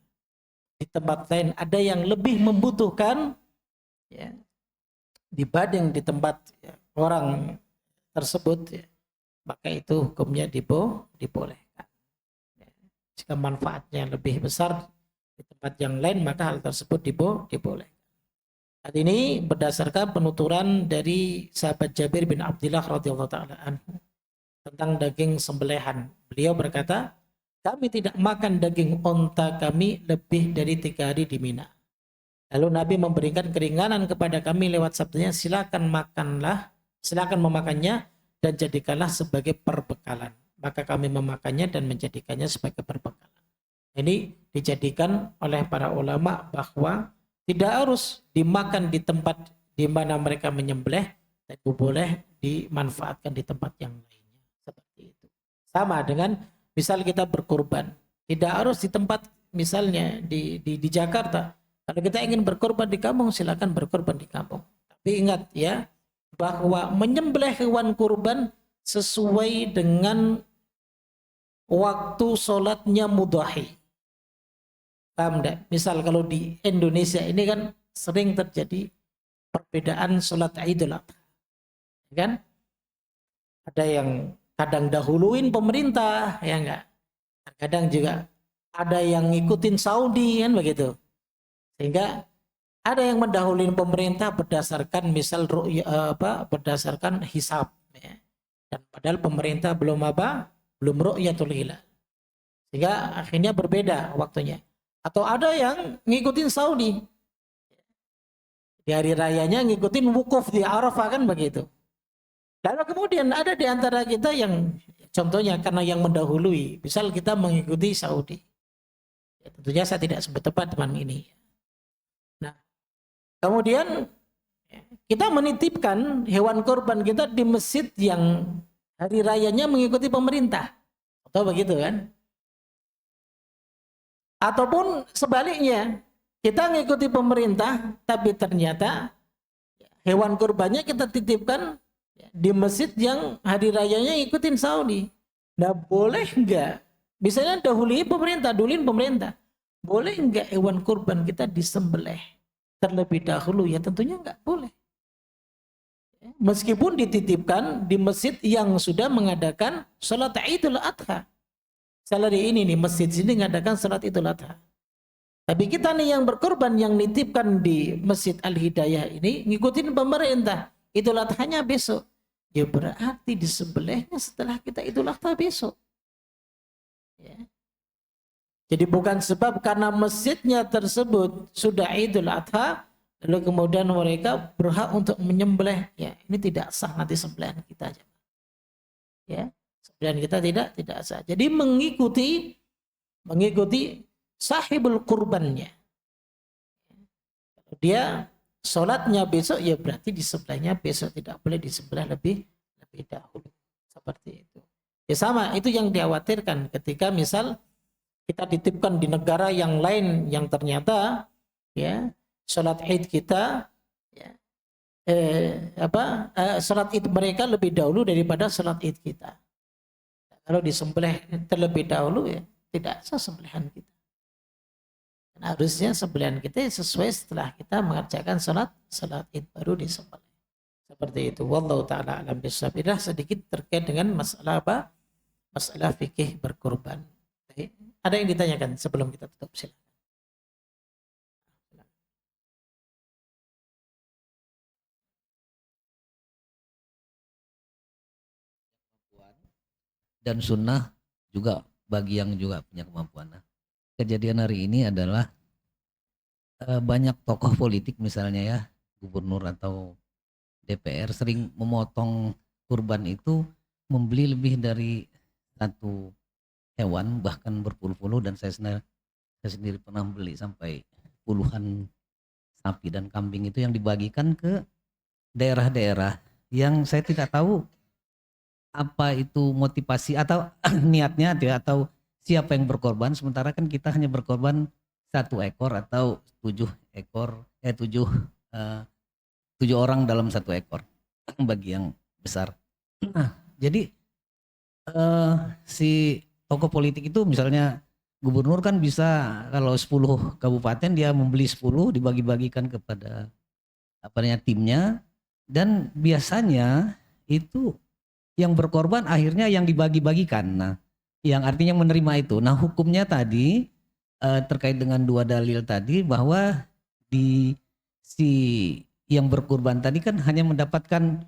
di tempat lain ada yang lebih membutuhkan, ya, dibanding di tempat ya, orang tersebut, ya, maka itu hukumnya dibolehkan. Jika manfaatnya lebih besar di tempat yang lain, maka hal tersebut dibolehkan. Hal ini berdasarkan penuturan dari sahabat Jabir bin Abdullah radhiyallahu taala anhu tentang daging sembelihan. Beliau berkata, kami tidak makan daging onta kami lebih dari 3 hari di Mina. Lalu Nabi memberikan keringanan kepada kami lewat sabdanya, silakan makanlah, silakan memakannya dan jadikanlah sebagai perbekalan. Maka kami memakannya dan menjadikannya sebagai perbekalan. Ini dijadikan oleh para ulama bahwa tidak harus dimakan di tempat di mana mereka menyembelih, tapi boleh dimanfaatkan di tempat yang lainnya. Seperti itu. Sama dengan misal kita berkorban, tidak harus di tempat misalnya di Jakarta. Kalau kita ingin berkorban di kampung, silakan berkorban di kampung. Tapi ingat ya, bahwa menyembelih hewan kurban sesuai dengan waktu sholatnya mudhahi. Paham enggak? Misal kalau di Indonesia ini kan sering terjadi perbedaan sholat Idul Adha. Kan? Ada yang kadang dahuluin pemerintah, ya enggak? Kadang juga ada yang ngikutin Saudi, kan begitu. Sehingga ada yang mendahului pemerintah berdasarkan misal berdasarkan hisab, ya. Dan padahal pemerintah belum apa? Belum ru'yatul hilal. Sehingga akhirnya berbeda waktunya. Atau ada yang ngikutin Saudi. Di hari rayanya ngikutin wukuf di Arafah kan begitu. Lalu kemudian ada di antara kita yang contohnya karena yang mendahului. Misal kita mengikuti Saudi. Ya, tentunya saya tidak sebut tepat teman ini. Nah, kemudian kita menitipkan hewan kurban kita di masjid yang hari rayanya mengikuti pemerintah. Atau begitu kan? Ataupun sebaliknya, kita mengikuti pemerintah, tapi ternyata hewan kurbannya kita titipkan di masjid yang hari rayanya ikutin Saudi. Nah, boleh enggak? Misalnya dahului pemerintah, dahuluin pemerintah. Boleh enggak hewan kurban kita disembelih terlebih dahulu? Ya tentunya enggak boleh. Meskipun dititipkan di masjid yang sudah mengadakan sholat Idul Adha. Misalnya ini nih, masjid sini mengadakan sholat Idul Adha. Tapi kita nih yang berkorban, yang nitipkan di Masjid Al-Hidayah ini, ngikutin pemerintah. Idul Adhanya besok. Ya berarti disembelihnya setelah kita Idul Adha besok. Ya. Jadi bukan sebab karena masjidnya tersebut sudah Idul Adha, lalu kemudian mereka berhak untuk menyembelih. Ya, ini tidak sah nanti sembelihan kita aja. Ya, sembelihan kita tidak sah. Jadi mengikuti sahibul kurbannya. Dia sholatnya besok, ya berarti disembelihnya besok, tidak boleh disembelih lebih dahulu. Seperti itu. Ya sama, itu yang dikhawatirkan ketika misal kita dititipkan di negara yang lain yang ternyata ya sholat Id kita ya, sholat Id mereka lebih dahulu daripada sholat Id kita. Kalau disembelih terlebih dahulu ya tidak sah sembelihan kita. Dan harusnya sembelihan kita sesuai setelah kita mengerjakan sholat Id baru disembelih. Seperti itu. Wallahu ta'ala alam bishawab. Sedikit terkait dengan masalah apa? Masalah fikih berkurban. Baik. Ada yang ditanyakan sebelum kita tutup? Silakan.
Dan sunnah juga bagi yang juga punya kemampuan. Nah, kejadian hari ini adalah banyak tokoh politik misalnya ya, gubernur atau DPR sering memotong kurban itu, membeli lebih dari satu hewan, bahkan berpuluh-puluh, dan saya sendiri pernah beli sampai puluhan sapi dan kambing itu yang dibagikan ke daerah-daerah yang saya tidak tahu apa itu motivasi atau niatnya atau siapa yang berkorban, sementara kan kita hanya berkorban 1 ekor atau 7 ekor, 7 orang dalam 1 ekor bagi yang besar. Nah, jadi si tokoh politik itu misalnya gubernur kan bisa kalau 10 kabupaten dia membeli 10 dibagi-bagikan kepada timnya, dan biasanya itu yang berkorban akhirnya yang dibagi-bagikan. Nah, yang artinya menerima itu. Nah, hukumnya tadi terkait dengan 2 dalil tadi, bahwa di si yang berkorban tadi kan hanya mendapatkan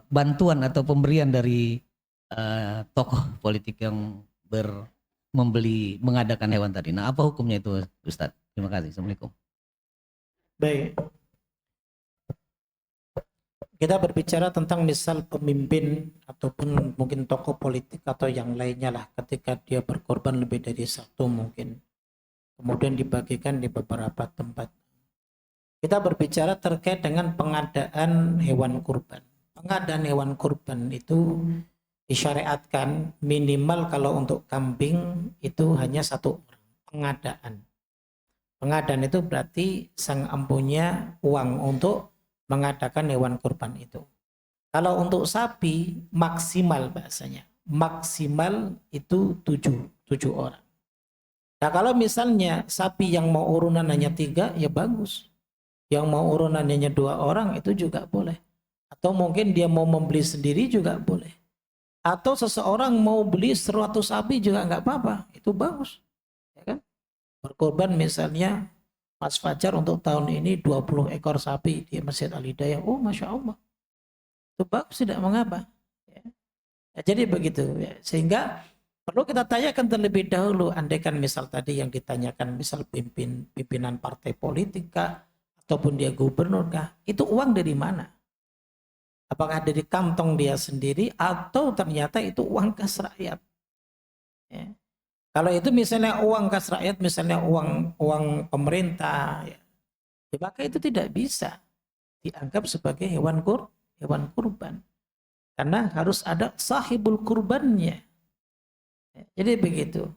bantuan atau pemberian dari tokoh politik yang mengadakan hewan tadi. Nah, apa hukumnya itu, Ustadz? Terima kasih. Assalamualaikum.
Baik. Kita berbicara tentang misal pemimpin ataupun mungkin tokoh politik atau yang lainnya lah, ketika dia berkorban lebih dari 1 mungkin, kemudian dibagikan di beberapa tempat. Kita berbicara terkait dengan pengadaan hewan kurban. Pengadaan hewan kurban itu disyariatkan minimal kalau untuk kambing itu hanya 1 orang. Pengadaan itu berarti sang empunya uang untuk mengadakan hewan kurban itu. Kalau untuk sapi maksimal bahasanya, maksimal itu 7 orang. Nah kalau misalnya sapi yang mau urunan hanya 3 ya bagus. Yang mau urunan hanya 2 orang itu juga boleh. Atau mungkin dia mau membeli sendiri juga boleh. Atau seseorang mau beli 100 sapi juga nggak apa-apa, itu bagus. Ya kan? Berkorban misalnya Mas Fajar untuk tahun ini 20 ekor sapi di Masjid Al-Hidayah. Oh Masya Allah. Itu bagus, tidak mengapa. Ya. Ya, jadi begitu ya. Sehingga perlu kita tanyakan terlebih dahulu, andaikan misal tadi yang ditanyakan misal pimpinan partai politik kah, ataupun dia gubernur kah, itu uang dari mana? Apakah dari kantong dia sendiri atau ternyata itu uang kas rakyat? Ya. Kalau itu misalnya uang kas rakyat, misalnya uang uang pemerintah, ya, maka itu tidak bisa dianggap sebagai hewan kurban, karena harus ada sahibul kurbannya. Ya, jadi begitu.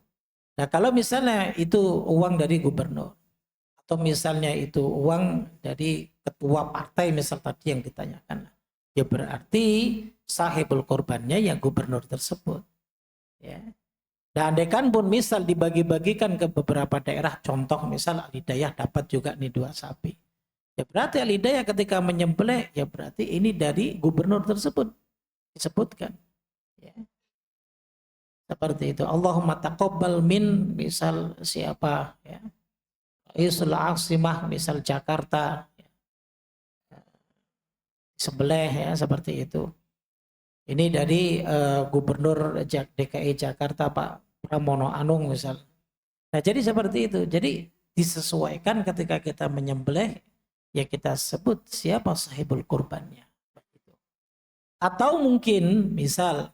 Nah, kalau misalnya itu uang dari gubernur atau misalnya itu uang dari ketua partai misal tadi yang ditanyakan, ya berarti sahibul korbannya yang gubernur tersebut. Ya. Dan andaikan pun misal dibagi-bagikan ke beberapa daerah, contoh misal Al-Hidayah dapat juga nih 2 sapi. Ya berarti Al-Hidayah ketika menyembelih, ya berarti ini dari gubernur tersebut disebutkan. Ya. Seperti itu. Allahumma taqabbal min misal siapa ya. Isul Asimah misal Jakarta sebelah ya seperti itu. Ini dari Gubernur DKI Jakarta Pak Pramono Anung misal. Nah jadi seperti itu. Jadi disesuaikan ketika kita menyembelih ya kita sebut siapa sahibul kurbannya. Atau mungkin misal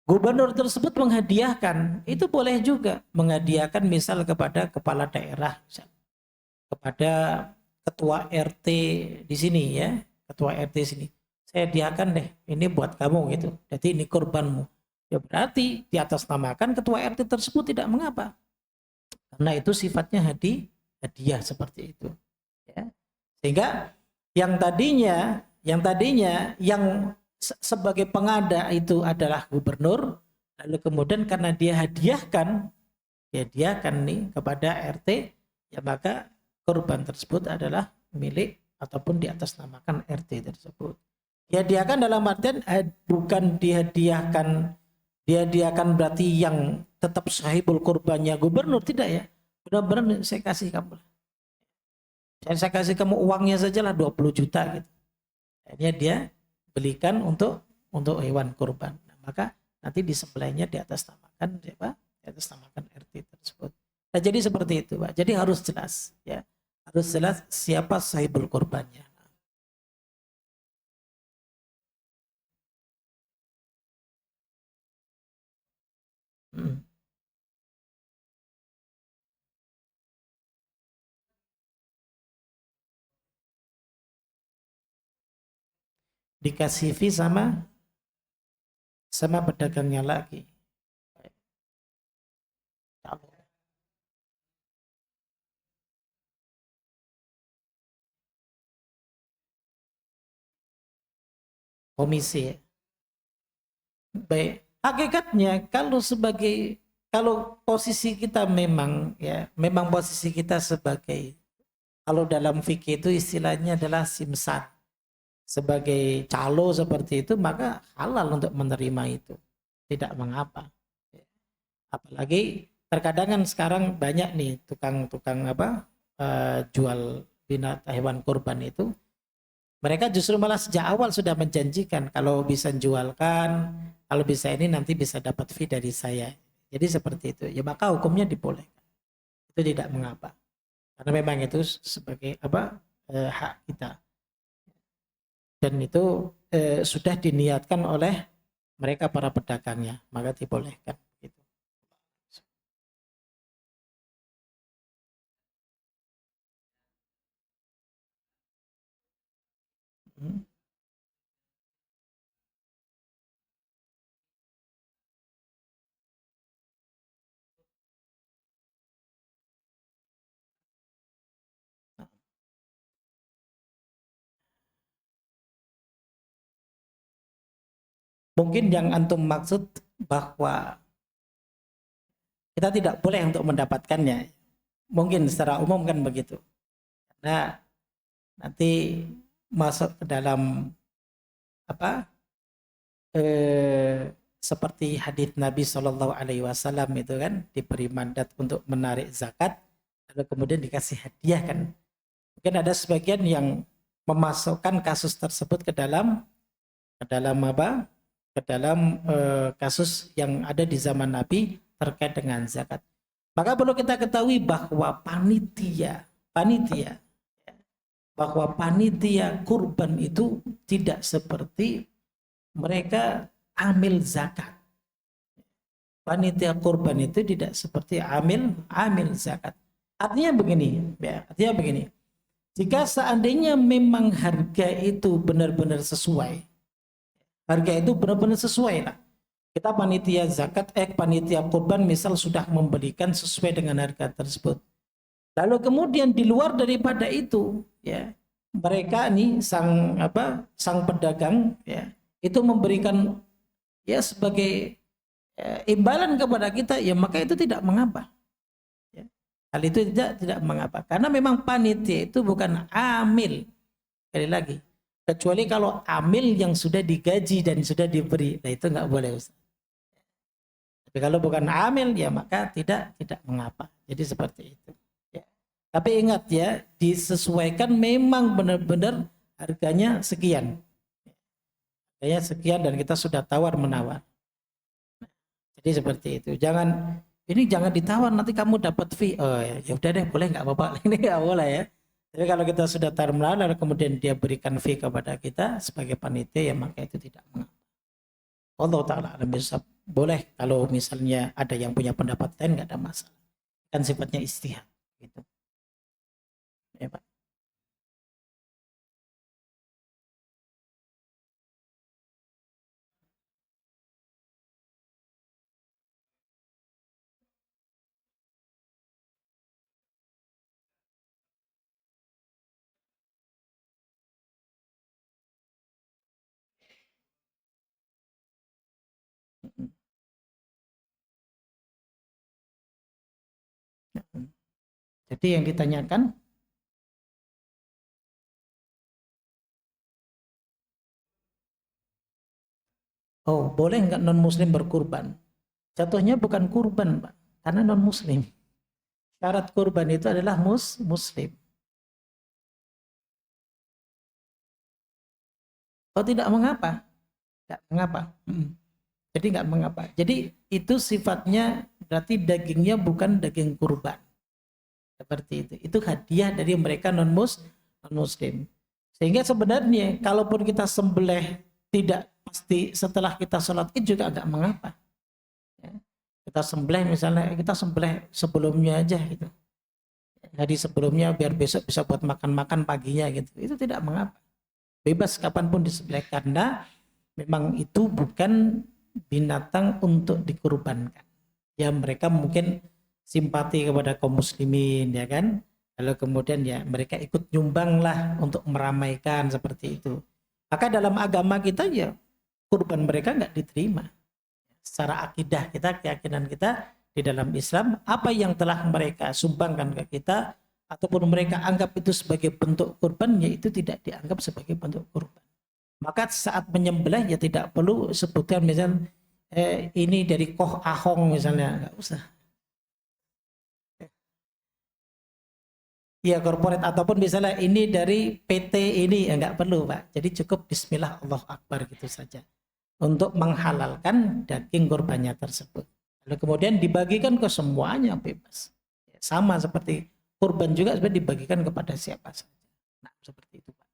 gubernur tersebut menghadiahkan, itu boleh juga menghadiahkan misal kepada kepala daerah, misal, kepada ketua RT di sini ya, ketua RT sini. Saya hadiahkan deh, ini buat kamu gitu. Jadi ini kurbanmu. Ya berarti di atas namakan ketua RT tersebut tidak mengapa. Karena itu sifatnya hadiah seperti itu. Ya. Sehingga yang tadinya yang sebagai pengada itu adalah gubernur, lalu kemudian karena dia hadiahkan nih kepada RT, ya maka korban tersebut adalah milik ataupun di atas namakan RT tersebut. Dihadiahkan dalam artian bukan dihadiahkan berarti yang tetap sahibul kurbannya gubernur, tidak ya. Benar-benar saya kasih kamu. Saya kasih kamu uangnya sajalah 20 juta gitu. Akhirnya dia belikan untuk hewan kurban. Nah, maka nanti disembelihnya di atas namakan siapa? Di atas namakan RT tersebut. Nah, jadi seperti itu, Pak. Jadi harus jelas ya. Harus jelas siapa sahibul kurbannya. Hmm. Dikasih fee sama pedagangnya lagi. Komisi. Baik, hakikatnya kalau posisi kita memang posisi kita sebagai, kalau dalam fikih itu istilahnya adalah simsan, sebagai calo seperti itu, maka halal untuk menerima itu, tidak mengapa. Apalagi terkadang kan sekarang banyak nih tukang-tukang jual binatang hewan kurban itu, mereka justru malah sejak awal sudah menjanjikan kalau bisa jualkan, kalau bisa ini nanti bisa dapat fee dari saya. Jadi seperti itu. Ya maka hukumnya dibolehkan. Itu tidak mengapa. Karena memang itu sebagai hak kita. Dan itu sudah diniatkan oleh mereka para pedagangnya, maka dibolehkan. Gitu. Hmm. Mungkin yang antum maksud bahwa kita tidak boleh untuk mendapatkannya. Mungkin secara umum kan begitu. Nah, nanti masuk ke dalam apa seperti hadits Nabi Shallallahu Alaihi Wasallam itu kan, diberi mandat untuk menarik zakat, lalu kemudian dikasih hadiah kan. Mungkin ada sebagian yang memasukkan kasus tersebut ke dalam ke dalam kasus yang ada di zaman Nabi terkait dengan zakat. Maka perlu kita ketahui bahwa panitia kurban itu tidak seperti mereka amil zakat. Panitia kurban itu tidak seperti amil zakat. Artinya begini. Jika seandainya memang harga itu benar-benar sesuai, lah. Kita panitia kurban misal sudah memberikan sesuai dengan harga tersebut. Lalu kemudian di luar daripada itu, ya, mereka nih sang pedagang, ya, itu memberikan ya sebagai imbalan kepada kita, ya maka itu tidak mengapa. Ya. Hal itu tidak mengapa, karena memang panitia itu bukan amil. Sekali lagi, kecuali kalau amil yang sudah digaji dan sudah diberi, nah itu nggak boleh, Ustaz. Tapi kalau bukan amil, ya maka tidak mengapa. Jadi seperti itu. Ya. Tapi ingat ya, disesuaikan memang benar-benar harganya sekian. Harganya sekian dan kita sudah tawar menawar. Jadi seperti itu. Jangan ditawar nanti kamu dapat fee. Oh ya udah deh, boleh nggak apa-apa. Ini nggak boleh ya. Tapi kalau kita sudah tawar menawar lalu kemudian dia berikan fee kepada kita sebagai panitia, ya maka itu tidak mengapa. Allah Ta'ala alam bisawab. Boleh kalau misalnya ada yang punya pendapat lain, nggak ada masalah. Kan sifatnya istihad gitu. Ya, Pak. Jadi yang ditanyakan, oh boleh nggak non muslim berkurban? Jatuhnya bukan kurban, Pak, karena non muslim. Syarat kurban itu adalah muslim. Oh tidak mengapa, nggak mengapa. Jadi nggak mengapa. Jadi itu sifatnya berarti dagingnya bukan daging kurban. Seperti itu. Itu hadiah dari mereka non muslim. Sehingga sebenarnya kalaupun kita sembelih tidak pasti setelah kita sholat id juga agak mengapa. Ya. Kita sembelih misalnya, kita sembelih sebelumnya aja gitu. Jadi sebelumnya biar besok bisa buat makan-makan paginya gitu. Itu tidak mengapa. Bebas kapanpun disembelih karena memang itu bukan binatang untuk dikurbankan. Ya mereka mungkin simpati kepada kaum muslimin, ya kan, lalu kemudian ya mereka ikut nyumbang lah untuk meramaikan seperti itu. Maka dalam agama kita ya kurban mereka nggak diterima. Secara akidah kita, keyakinan kita di dalam Islam, apa yang telah mereka sumbangkan ke kita ataupun mereka anggap itu sebagai bentuk kurban, ya itu tidak dianggap sebagai bentuk kurban. Maka saat menyembelih ya tidak perlu sebutkan misalnya ini dari Koh Ahong misalnya, nggak usah. Ya korporat ataupun misalnya ini dari PT ini, ya nggak perlu Pak. Jadi cukup Bismillah Allahu Akbar gitu saja untuk menghalalkan daging kurbannya tersebut. Lalu kemudian dibagikan ke semuanya bebas. Ya, sama seperti kurban juga sebenarnya dibagikan kepada siapa saja. Nah seperti itu Pak.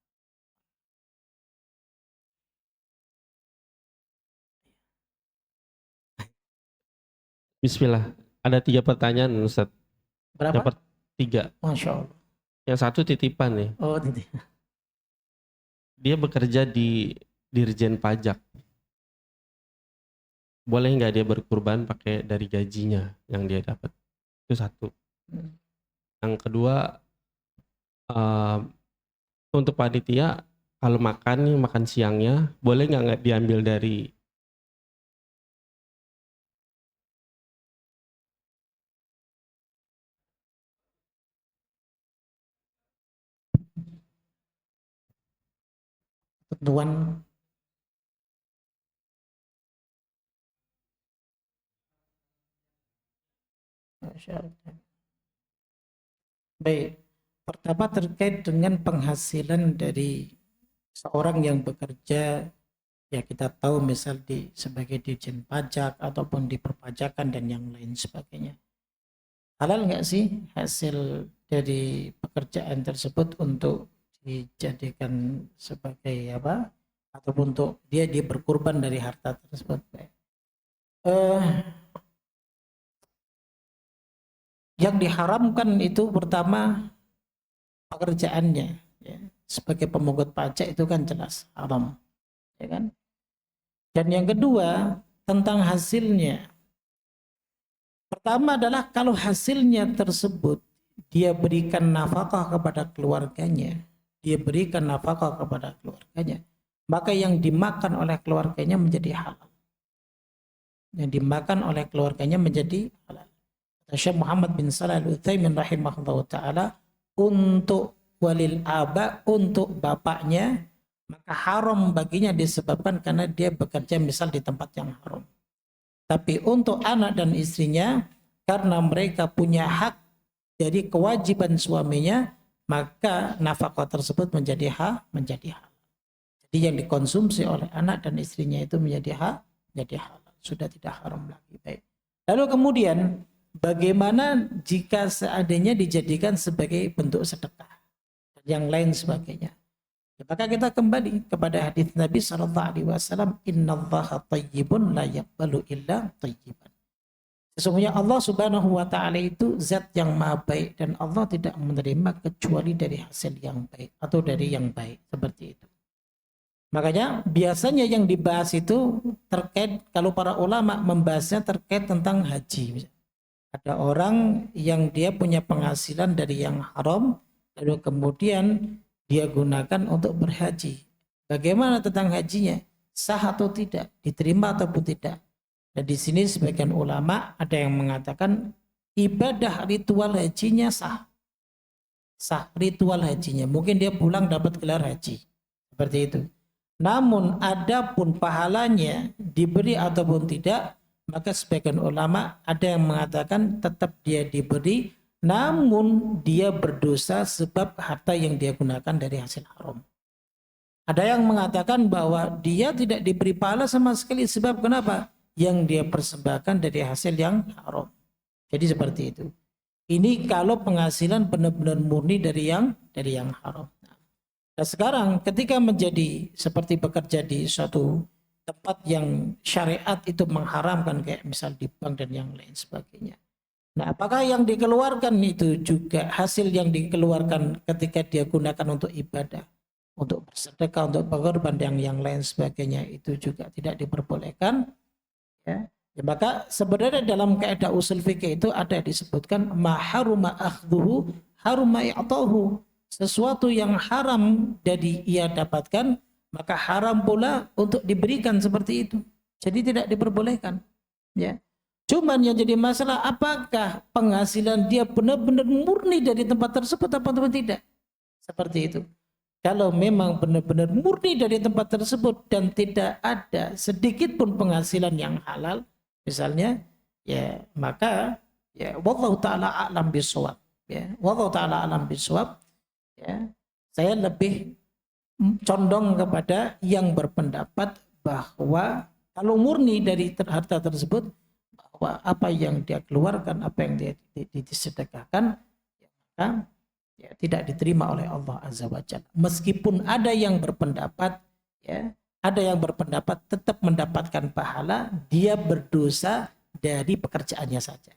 Bismillah. Ada 3 pertanyaan Ustaz.
Berapa?
3.
Masya Allah.
Yang satu titipan nih.
Oh tidak.
Dia bekerja di Dirjen Pajak. Boleh nggak dia berkurban pakai dari gajinya yang dia dapat? Itu satu. Yang kedua, untuk panitia kalau makan siangnya, boleh nggak diambil dari
Tuan. Baik, pertama terkait dengan penghasilan dari seorang yang bekerja Ya kita tahu misal sebagai dirjen pajak ataupun di perpajakan dan yang lain sebagainya. Halal nggak sih hasil dari pekerjaan tersebut untuk dijadikan sebagai apa? Ataupun untuk dia berkurban dari harta tersebut. Yang diharamkan itu pertama pekerjaannya, ya. Sebagai pemungut pajak itu kan jelas haram, ya kan? Dan yang kedua tentang hasilnya. Pertama adalah kalau hasilnya tersebut dia berikan nafkah kepada keluarganya, maka yang dimakan oleh keluarganya menjadi halal. Yang dimakan oleh keluarganya menjadi halal. Syekh Muhammad bin Shalih Al-Utsaimin rahimahullah ta'ala, untuk walil aba, untuk bapaknya, maka haram baginya disebabkan karena dia bekerja misal di tempat yang haram. Tapi untuk anak dan istrinya, karena mereka punya hak dari kewajiban suaminya, maka nafkah tersebut menjadi hak. Jadi yang dikonsumsi oleh anak dan istrinya itu menjadi halal, sudah tidak haram lagi. Baik. Lalu kemudian bagaimana jika seandainya dijadikan sebagai bentuk sedekah dan yang lain sebagainya? Maka kita kembali kepada hadis Nabi SAW, innallaha thayyibun la yaqbalu illa thayyiban. Sesungguhnya Allah Subhanahu wa taala itu zat yang maha baik dan Allah tidak menerima kecuali dari hasil yang baik atau dari yang baik, seperti itu. Makanya biasanya yang dibahas itu terkait, kalau para ulama membahasnya terkait tentang haji. Ada orang yang dia punya penghasilan dari yang haram, lalu kemudian dia gunakan untuk berhaji. Bagaimana tentang hajinya? Sah atau tidak? Diterima ataupun tidak? Dan di sini sebagian ulama ada yang mengatakan ibadah ritual hajinya sah. Sah ritual hajinya. Mungkin dia pulang dapat gelar haji. Seperti itu. Namun adapun pahalanya diberi ataupun tidak, maka sebagian ulama ada yang mengatakan tetap dia diberi, namun dia berdosa sebab harta yang dia gunakan dari hasil haram. Ada yang mengatakan bahwa dia tidak diberi pahala sama sekali, sebab kenapa? Yang dia persembahkan dari hasil yang haram. Jadi seperti itu. Ini kalau penghasilan benar-benar murni dari yang haram. Nah sekarang ketika menjadi seperti bekerja di suatu tempat yang syariat itu mengharamkan, kayak misal di bank dan yang lain sebagainya. Nah apakah yang dikeluarkan itu juga hasil yang dikeluarkan ketika dia gunakan untuk ibadah, untuk bersedekah, untuk berkorban dan yang lain sebagainya, itu juga tidak diperbolehkan, ya. Maka sebenarnya dalam kaidah usul fikih itu ada disebutkan ma haruma akhdhuhu haruma i'tahu. Sesuatu yang haram dari ia dapatkan, maka haram pula untuk diberikan, seperti itu. Jadi tidak diperbolehkan, ya. Cuman yang jadi masalah, apakah penghasilan dia benar-benar murni dari tempat tersebut atau tidak? Seperti itu. Kalau memang benar-benar murni dari tempat tersebut dan tidak ada sedikit pun penghasilan yang halal, misalnya, ya maka ya wallahu taala a'lam bishawab, ya. Wallahu taala a'lam bishawab. Ya, saya lebih condong kepada yang berpendapat bahwa kalau murni dari harta tersebut, bahwa apa yang dia keluarkan, apa yang dia disedekahkan, ya, tidak diterima oleh Allah Azza wa Jalla. Meskipun ada yang berpendapat, ya, ada yang berpendapat tetap mendapatkan pahala, dia berdosa dari pekerjaannya saja.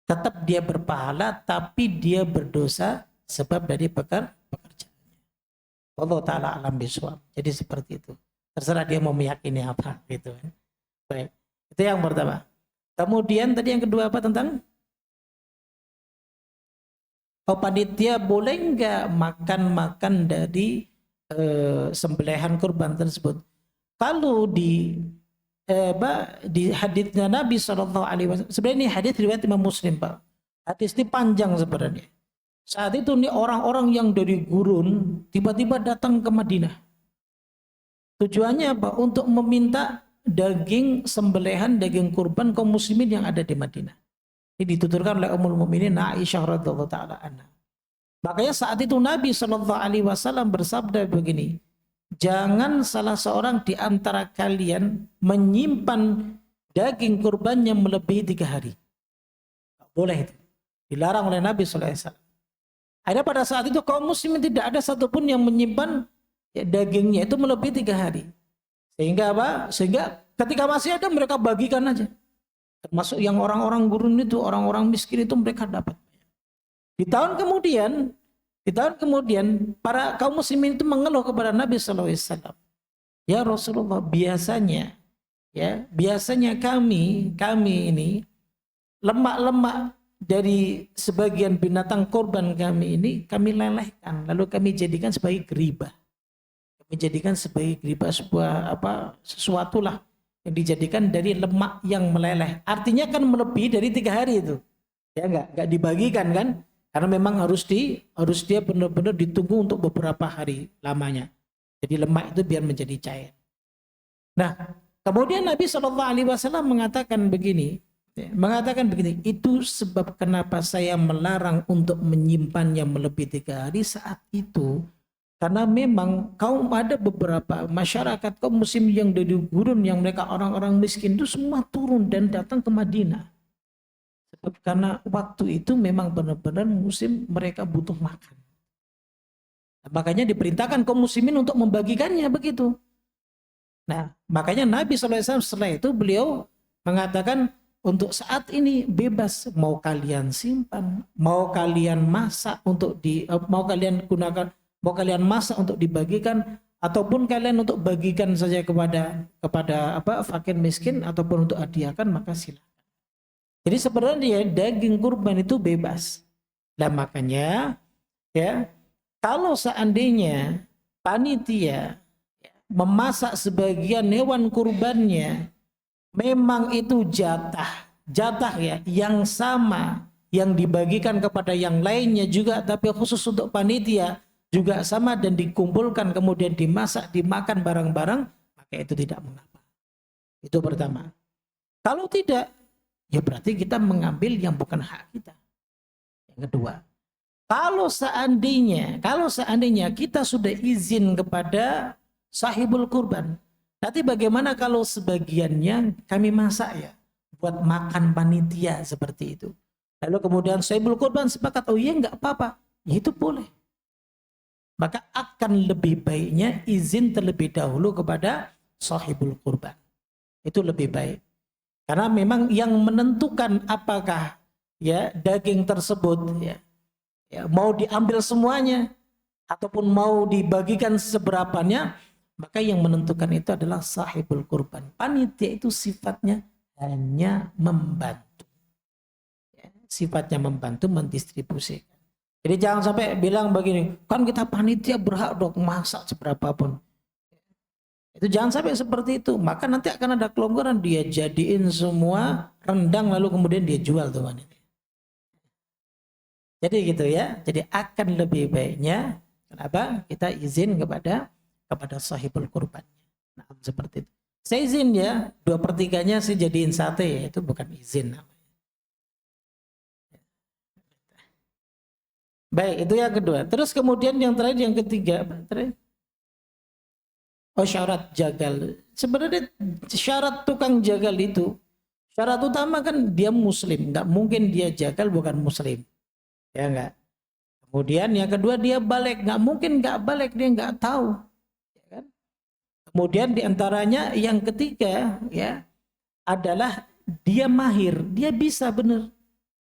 Tetap dia berpahala, tapi dia berdosa sebab dari pekerjaannya. Allah taala alam bisawab. Jadi seperti itu. Terserah dia mau meyakini apa, gitu. Baik. Itu yang pertama. Kemudian tadi yang kedua apa tentang panitia boleh enggak makan dari sembelihan kurban tersebut? Kalau di haditsnya Nabi SAW, sebenarnya ini hadits riwayat Imam Muslim, Pak. Hadits ini panjang sebenarnya. Saat itu nih orang-orang yang dari gurun tiba-tiba datang ke Madinah. Tujuannya apa? Untuk meminta daging sembelihan, daging kurban kaum muslimin yang ada di Madinah. Ini dituturkan oleh Ummul Mukminin Aisyah radhiyallahu taala anha. Makanya saat itu Nabi SAW bersabda begini, jangan salah seorang di antara kalian menyimpan daging kurbannya melebihi 3 hari. Nggak boleh itu. Dilarang oleh Nabi SAW. Ada pada saat itu kaum muslimin tidak ada satupun yang menyimpan dagingnya itu melebihi 3 hari. Sehingga apa? Sehingga ketika masih ada mereka bagikan aja. Termasuk yang orang-orang gurun itu, orang-orang miskin itu mereka dapat. Di tahun kemudian para kaum muslimin itu mengeluh kepada Nabi SAW. Ya Rasulullah, biasanya kami ini lemak-lemak dari sebagian binatang korban kami ini kami lelehkan, lalu kami jadikan sebagai geribah. Kami jadikan sebagai geribah sesuatu lah yang dijadikan dari lemak yang meleleh. Artinya kan melebihi dari 3 hari itu. Ya enggak dibagikan kan? Karena memang harus dia benar-benar ditunggu untuk beberapa hari lamanya. Jadi lemak itu biar menjadi cair. Nah, kemudian Nabi SAW mengatakan begini, itu sebab kenapa saya melarang untuk menyimpannya melebihi 3 hari saat itu. Karena memang ada beberapa masyarakat kaum muslim yang dari gurun, yang mereka orang-orang miskin itu semua turun dan datang ke Madinah. Sebab karena waktu itu memang benar-benar muslim mereka butuh makan. Makanya diperintahkan kaum muslimin untuk membagikannya begitu. Nah, makanya Nabi SAW setelah itu beliau mengatakan untuk saat ini bebas, mau kalian simpan, mau kalian masak mau kalian gunakan, mau kalian masak untuk dibagikan, ataupun kalian untuk bagikan saja kepada fakir miskin ataupun untuk hadiahkan, maka silakan. Jadi sebenarnya daging kurban itu bebas. Nah makanya ya, kalau seandainya panitia memasak sebagian hewan kurbannya, memang itu jatah ya yang sama yang dibagikan kepada yang lainnya juga, tapi khusus untuk panitia juga sama dan dikumpulkan kemudian dimasak dimakan bareng-bareng, maka itu tidak mengapa. Itu pertama. Kalau tidak, ya berarti kita mengambil yang bukan hak kita. Yang kedua, kalau seandainya kita sudah izin kepada sahibul kurban, nanti bagaimana kalau sebagiannya kami masak ya buat makan panitia seperti itu. Lalu kemudian sahibul kurban sepakat, oh iya nggak apa-apa, ya itu boleh. Maka akan lebih baiknya izin terlebih dahulu kepada sahibul kurban. Itu lebih baik. Karena memang yang menentukan apakah ya daging tersebut ya mau diambil semuanya ataupun mau dibagikan seberapanya, maka yang menentukan itu adalah sahibul kurban. Panitia itu sifatnya hanya membantu. Ya, sifatnya membantu mendistribusikan. Jadi jangan sampai bilang begini, kan kita panitia berhak dong masak seberapapun. Itu jangan sampai seperti itu. Maka nanti akan ada kelonggaran, dia jadiin semua rendang lalu kemudian dia jual tuh panitia. Jadi gitu ya. Jadi akan lebih baiknya kenapa kita izin kepada sahibul kurban. Nah, seperti itu. Saya izin ya 2/3-nya saya jadiin sate, itu bukan izin namanya. Baik, itu yang kedua. Terus kemudian yang terakhir, yang ketiga, syarat jagal. Sebenarnya syarat tukang jagal itu, syarat utama kan dia muslim, nggak mungkin dia jagal bukan muslim, ya nggak. Kemudian yang kedua dia balik, nggak mungkin nggak balik, dia nggak tahu. Ya kan? Kemudian diantaranya yang ketiga ya adalah dia mahir, dia bisa bener.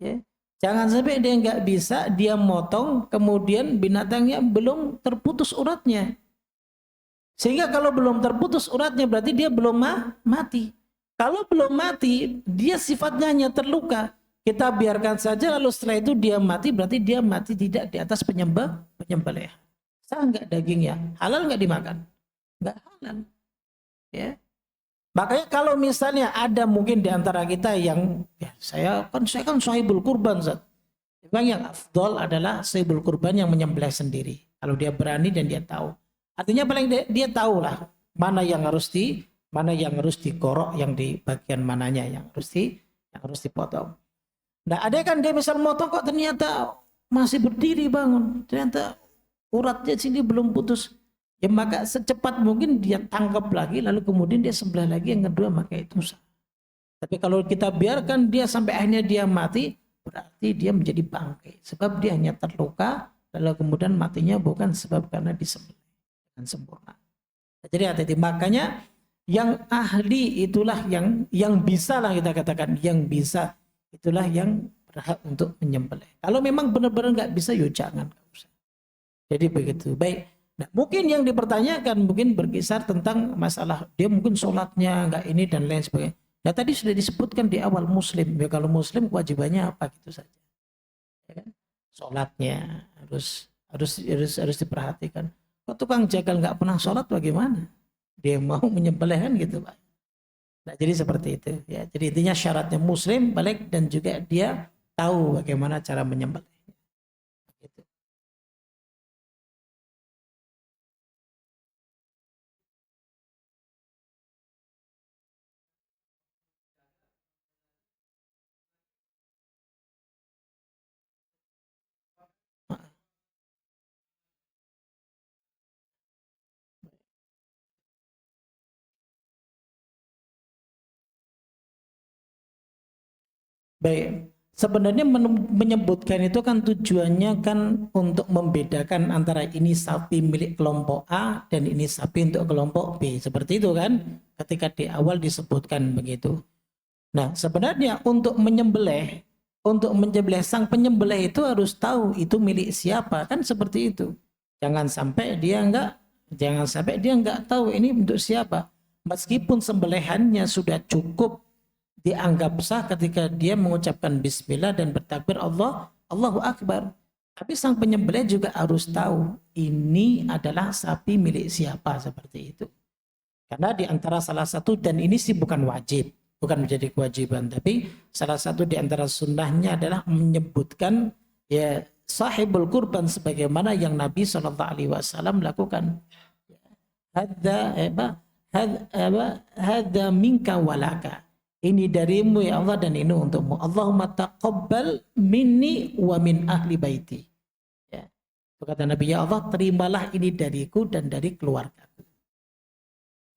Ya. Jangan sampai dia nggak bisa, dia motong, kemudian binatangnya belum terputus uratnya. Sehingga kalau belum terputus uratnya berarti dia belum mati. Kalau belum mati, dia sifatnya hanya terluka. Kita biarkan saja, lalu setelah itu dia mati, berarti dia mati tidak di atas penyembelihan. Sah nggak dagingnya? Halal nggak dimakan? Nggak halal. Ya. Makanya kalau misalnya ada mungkin di antara kita yang ya saya kan sahibul kurban, Zat. Memang yang afdol adalah sahibul kurban yang menyembelih sendiri. Kalau dia berani dan dia tahu. Artinya paling dia tahu lah mana yang harus dikorok, yang di bagian mananya yang harus dipotong. Nah, ada kan dia misal motong kok ternyata masih berdiri bangun. Ternyata uratnya sini belum putus. ya maka secepat mungkin dia tangkap lagi, lalu kemudian dia sembelih lagi yang kedua, maka itu sah. Tapi kalau kita biarkan dia sampai akhirnya dia mati, berarti dia menjadi bangkai. Sebab dia hanya terluka, lalu kemudian matinya bukan sebab karena disembelih dengan sempurna. Jadi hati-hati. Makanya yang ahli itulah yang bisa lah kita katakan, yang bisa itulah yang berhak untuk menyembelih. Kalau memang benar-benar nggak bisa, ya jangan, nggak usah. Jadi begitu. Baik. Nah, mungkin yang dipertanyakan mungkin berkisar tentang masalah dia mungkin sholatnya nggak ini dan lain sebagainya. Nah, tadi sudah disebutkan di awal Muslim. Ya, kalau Muslim kewajibannya apa gitu saja. Ya kan? Sholatnya harus diperhatikan. Kok tukang jagal nggak pernah sholat bagaimana? Dia mau menyembelih kan gitu, Pak. Nah, jadi seperti itu. Ya, jadi intinya syaratnya Muslim balik dan juga dia tahu bagaimana cara menyembelih. Gitu. Baik, sebenarnya menyebutkan itu kan tujuannya kan untuk membedakan antara ini sapi milik kelompok A dan ini sapi untuk kelompok B. Seperti itu kan ketika di awal disebutkan begitu. Nah, sebenarnya untuk menyembelih sang penyembelih itu harus tahu itu milik siapa, kan seperti itu. Jangan sampai dia enggak tahu ini untuk siapa. Meskipun sembelihannya sudah cukup dianggap sah ketika dia mengucapkan bismillah dan bertakbir Allahu Akbar. Tapi sang penyembelih juga harus tahu ini adalah sapi milik siapa, seperti itu. Karena di antara salah satu, dan ini sih bukan wajib, bukan menjadi kewajiban, tapi salah satu di antara sunnahnya adalah menyebutkan ya sahibul kurban sebagaimana yang Nabi SAW lakukan. Hadza minka walaka. Ini darimu ya Allah dan ini untukmu. Allahumma taqabbal minni wa min ahli baiti. Ya. Kata Nabi, ya Allah terimalah ini dariku dan dari keluargaku.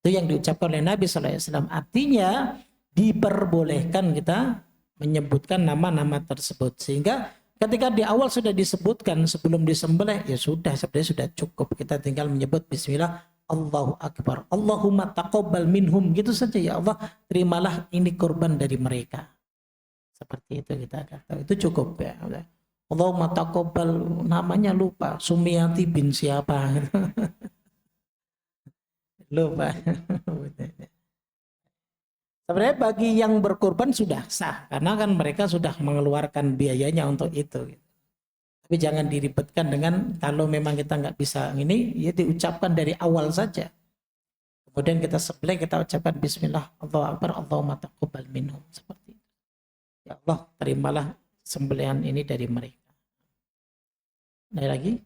Itu yang diucapkan oleh Nabi SAW. Artinya diperbolehkan kita menyebutkan nama-nama tersebut. Sehingga ketika di awal sudah disebutkan sebelum disembelih, ya sudah, sebenarnya sudah cukup. Kita tinggal menyebut bismillah, Allahu Akbar. Allahumma taqabbal minhum. Gitu saja, ya Allah terimalah ini korban dari mereka. Seperti itu kita kata. Itu cukup ya. Allahumma taqabbal, namanya lupa. Sumiati bin siapa. Lupa. Sebenarnya bagi yang berkorban sudah sah. Karena kan mereka sudah mengeluarkan biayanya untuk itu. Tapi jangan diribetkan dengan kalau memang kita nggak bisa ini, ya diucapkan dari awal saja. Kemudian kita sembelih, kita ucapkan bismillah, Allahu Akbar, Allahumma taqabbal minhum. Seperti itu. Ya Allah, terimalah sembelihan ini dari mereka. Ada lagi?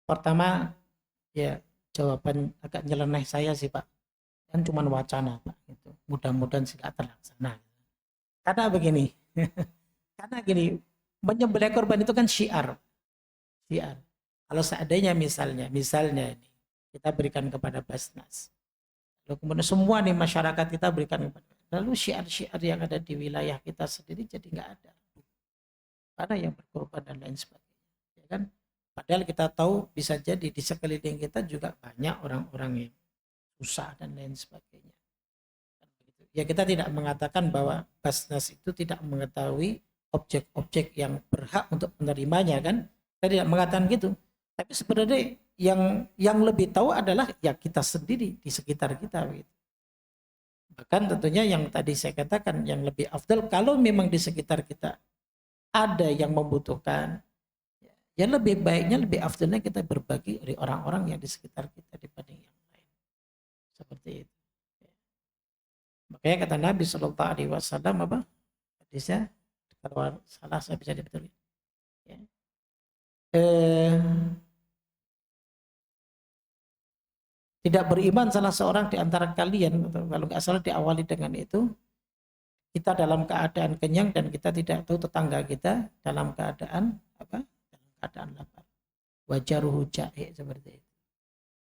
Pertama, ya jawaban agak nyeleneh saya sih Pak. Kan cuma wacana Pak. Gitu. Mudah-mudahan tidak terlaksana. Karena begini, karena gini, menyembelih korban itu kan syiar. Syiar. Kalau seandainya misalnya ini, kita berikan kepada Basnas. Lalu kemudian semua nih masyarakat kita berikan kepada. Lalu syiar-syiar yang ada di wilayah kita sendiri jadi nggak ada. Karena yang berkorban dan lain sebagainya. Ya kan? Padahal kita tahu bisa jadi di sekeliling kita juga banyak orang-orang yang susah dan lain sebagainya. Ya kita tidak mengatakan bahwa Basnas itu tidak mengetahui objek-objek yang berhak untuk menerimanya kan. Kita tidak mengatakan gitu. Tapi sebenarnya yang lebih tahu adalah ya kita sendiri di sekitar kita. Gitu. Bahkan tentunya yang tadi saya katakan yang lebih afdal kalau memang di sekitar kita ada yang membutuhkan, ya lebih baiknya lebih afdalnya kita berbagi dari orang-orang yang di sekitar kita dibanding yang lain. Seperti itu. Makanya kata Nabi Shallallahu Alaihi Wasallam apa? Hadisnya kalau salah saya bisa dibetulin. Ya. Tidak beriman salah seorang di antara kalian, kalau nggak salah diawali dengan itu, kita dalam keadaan kenyang dan kita tidak tahu tetangga kita dalam keadaan apa? Dalam keadaan lapar. Wajaruhu ja'i, seperti itu.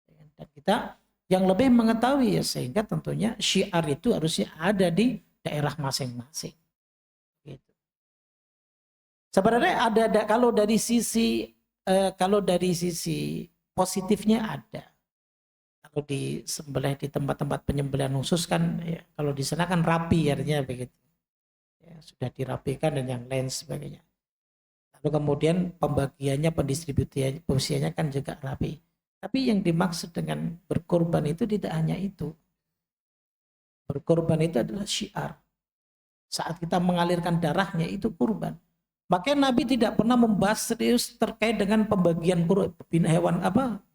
Dan kita yang lebih mengetahui ya, sehingga tentunya syiar itu harusnya ada di daerah masing-masing. Gitu. Sebenarnya ada kalau dari sisi positifnya ada. Kalau di sembelih di tempat-tempat penyembelihan khusus kan ya, kalau di sana kan rapi artinya begitu ya, sudah dirapikan dan yang lain sebagainya. Lalu kemudian pembagiannya, pendistribusiannya kan juga rapi. Tapi yang dimaksud dengan berkorban itu tidak hanya itu. Berkorban itu adalah syiar. Saat kita mengalirkan darahnya itu kurban. Makanya Nabi tidak pernah membahas serius terkait dengan pembagian hewan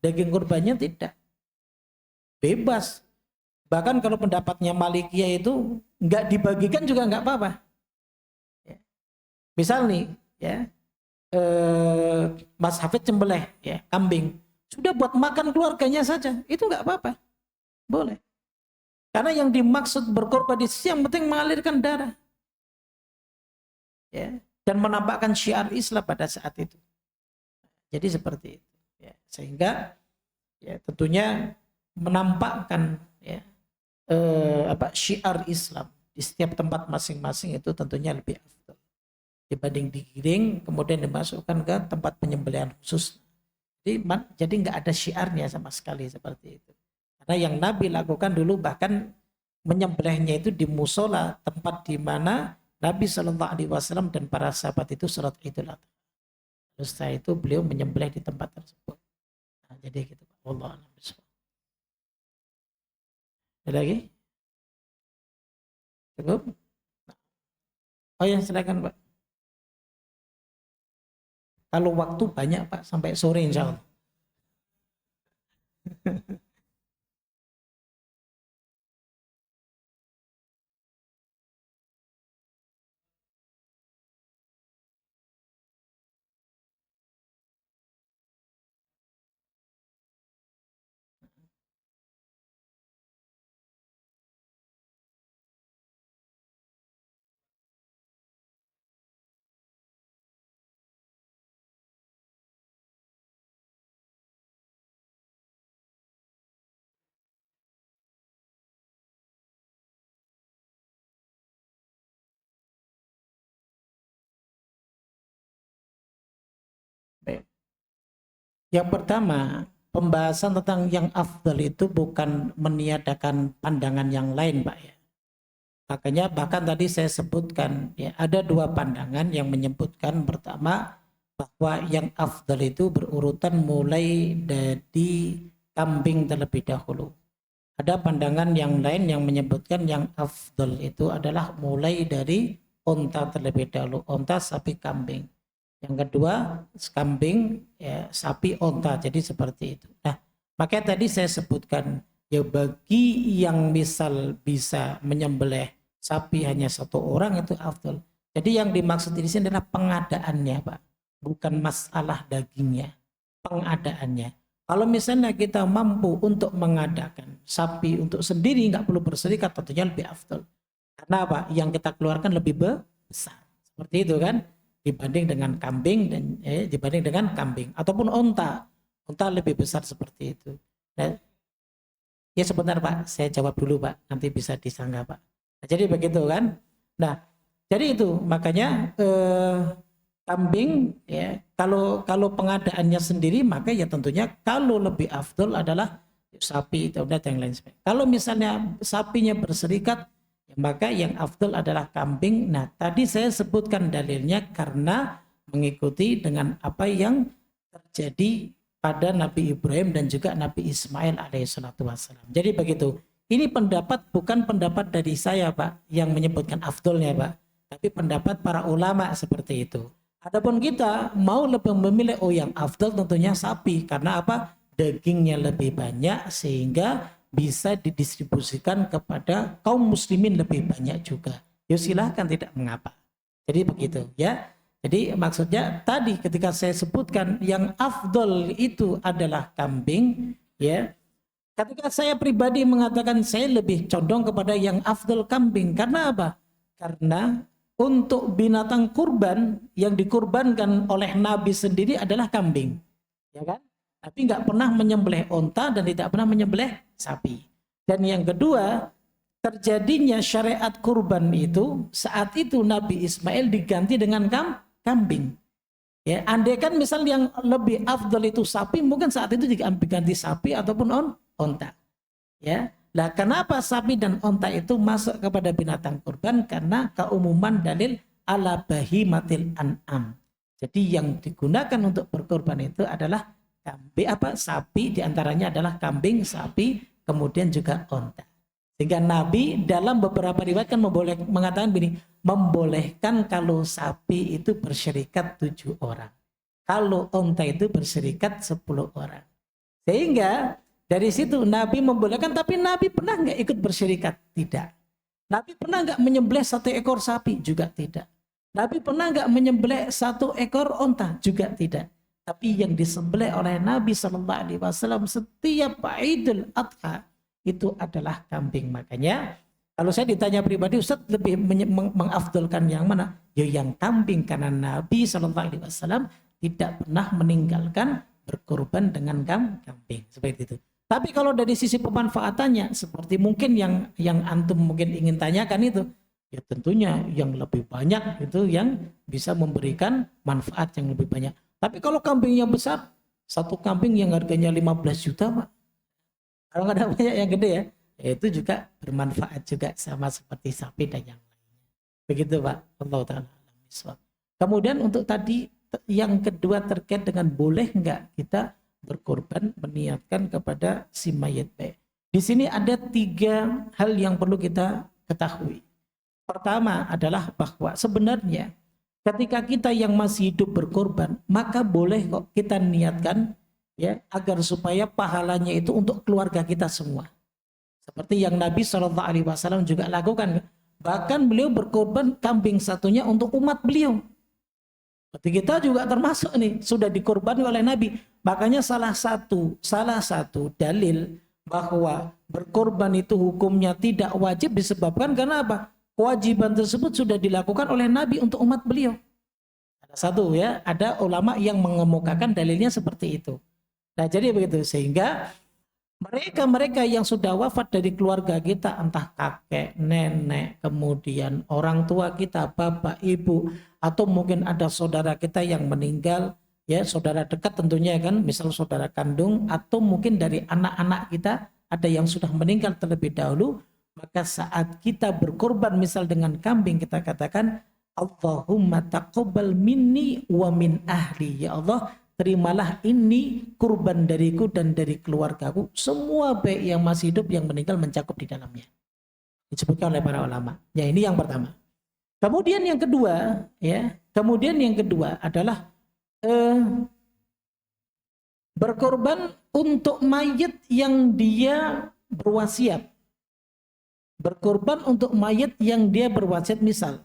daging kurbannya, tidak. Bebas. Bahkan kalau pendapatnya Malikiyah itu nggak dibagikan juga nggak apa-apa. Ya. Misal nih, ya, Mas Hafid cembelih ya kambing, sudah buat makan keluarganya saja, itu nggak apa-apa, boleh. Karena yang dimaksud berkorban di sini yang penting mengalirkan darah, ya, dan menampakkan syiar Islam pada saat itu. Jadi seperti itu. Ya. Sehingga ya tentunya menampakkan ya, syiar Islam di setiap tempat masing-masing itu tentunya lebih afdal dibanding digiring kemudian dimasukkan ke tempat penyembelihan khusus. Jadi nggak ada syiarnya sama sekali seperti itu. Karena yang Nabi lakukan dulu bahkan menyembelihnya itu di musola, tempat di mana Nabi Shallallahu Alaihi Wasallam dan para sahabat itu sholat Idul Adha. Terus setelah itu beliau menyembelih di tempat tersebut. Nah, jadi gitu. Wallahu a'lam bishawab. Ada lagi? Cukup? Oh ya, silakan Pak. Kalau waktu banyak Pak, sampai sore insya Allah. Baik. Yang pertama, pembahasan tentang yang afdal itu bukan meniadakan pandangan yang lain, Pak ya. Makanya bahkan tadi saya sebutkan ya, ada dua pandangan yang menyebutkan pertama bahwa yang afdal itu berurutan mulai dari kambing terlebih dahulu. Ada pandangan yang lain yang menyebutkan yang afdal itu adalah mulai dari onta terlebih dahulu, onta, sapi, kambing. Yang kedua kambing, ya, sapi, onta. Jadi seperti itu. Nah, makanya tadi saya sebutkan ya bagi yang misal bisa menyembelih sapi hanya satu orang itu afdal. Jadi yang dimaksud di sini adalah pengadaannya, Pak, bukan masalah dagingnya, pengadaannya. Kalau misalnya kita mampu untuk mengadakan sapi untuk sendiri nggak perlu berserikat, tentunya lebih afdal. Karena apa? Yang kita keluarkan lebih besar. Seperti itu kan? Dibanding dengan kambing dan dibanding dengan kambing ataupun onta lebih besar seperti itu. Nah, ya sebentar Pak, saya jawab dulu Pak, nanti bisa disangka Pak. Nah, jadi begitu kan? Nah, jadi itu makanya kambing ya kalau pengadaannya sendiri maka ya tentunya kalau lebih afdol adalah sapi dan yang lain sebagainya. Kalau misalnya sapinya berserikat maka yang afdal adalah kambing. Nah, tadi saya sebutkan dalilnya karena mengikuti dengan apa yang terjadi pada Nabi Ibrahim dan juga Nabi Ismail alaihissalatu wassalam. Jadi begitu. Ini pendapat bukan pendapat dari saya Pak yang menyebutkan afdolnya Pak, tapi pendapat para ulama seperti itu. Adapun kita mau lebih memilih yang afdol tentunya sapi, karena apa? Dagingnya lebih banyak sehingga bisa didistribusikan kepada kaum muslimin lebih banyak juga. Ya silahkan, tidak mengapa. Jadi begitu ya. Jadi maksudnya tadi ketika saya sebutkan yang afdol itu adalah kambing ya. Ketika saya pribadi mengatakan saya lebih condong kepada yang afdol kambing. Karena apa? Karena untuk binatang kurban yang dikurbankan oleh Nabi sendiri adalah kambing. Ya kan? Tapi nggak pernah menyembelih onta dan tidak pernah menyembelih sapi. Dan yang kedua, terjadinya syariat kurban itu saat itu Nabi Ismail diganti dengan kambing. Ya, andai kan misal yang lebih afdol itu sapi, mungkin saat itu diganti sapi ataupun onta. Ya, nah kenapa sapi dan onta itu masuk kepada binatang kurban? Karena keumuman dalil ala bahimatil an'am. Jadi yang digunakan untuk berkorban itu adalah sapi, diantaranya adalah kambing, sapi, kemudian juga onta. Sehingga Nabi dalam beberapa riwayat kan mengatakan begini, membolehkan kalau sapi itu berserikat 7 orang. Kalau onta itu berserikat 10 orang. Sehingga dari situ Nabi membolehkan, tapi Nabi pernah nggak ikut berserikat? Tidak. Nabi pernah nggak menyembelih 1 ekor sapi? Juga tidak. Nabi pernah nggak menyembelih 1 ekor onta? Juga tidak. Tapi yang disembelih oleh Nabi SAW setiap Idul Adha itu adalah kambing. Makanya kalau saya ditanya pribadi, Ustaz lebih mengafdolkan yang mana? Ya yang kambing, karena Nabi SAW tidak pernah meninggalkan berkorban dengan kambing. Seperti itu. Tapi kalau dari sisi pemanfaatannya, seperti mungkin yang antum mungkin ingin tanyakan itu, ya tentunya yang lebih banyak itu yang bisa memberikan manfaat yang lebih banyak. Tapi kalau kambingnya besar, 1 kambing yang harganya 15 juta Pak. Kalau ada banyak yang gede ya itu juga bermanfaat juga sama seperti sapi dan yang lainnya. Begitu Pak. Allah Ta'ala. Kemudian untuk tadi yang kedua terkait dengan boleh enggak kita berkorban meniatkan kepada si mayit baik. Di sini ada 3 hal yang perlu kita ketahui. Pertama adalah bahwa sebenarnya ketika kita yang masih hidup berkorban, maka boleh kok kita niatkan ya agar supaya pahalanya itu untuk keluarga kita semua. Seperti yang Nabi SAW juga lakukan. Bahkan beliau berkorban kambing satunya untuk umat beliau. Berarti kita juga termasuk nih sudah dikorban oleh Nabi. Makanya salah satu dalil bahwa berkorban itu hukumnya tidak wajib disebabkan karena apa? Kewajiban tersebut sudah dilakukan oleh Nabi untuk umat beliau. Ada satu ya, ada ulama yang mengemukakan dalilnya seperti itu. Nah jadi begitu, sehingga mereka yang sudah wafat dari keluarga kita, entah kakek, nenek, kemudian orang tua kita, bapak, ibu, atau mungkin ada saudara kita yang meninggal, ya saudara dekat tentunya kan, misal saudara kandung, atau mungkin dari anak-anak kita ada yang sudah meninggal terlebih dahulu, maka saat kita berkorban misal dengan kambing, kita katakan Allahumma taqabbal minni wa min ahli, ya Allah terimalah ini kurban dariku dan dari keluargaku, semua baik yang masih hidup yang meninggal mencakup di dalamnya. Disebutkan oleh para ulama. Ya ini yang pertama. Kemudian yang kedua adalah berkorban untuk mayit yang dia berwasiat. Berkorban untuk mayit yang dia berwasiat, misal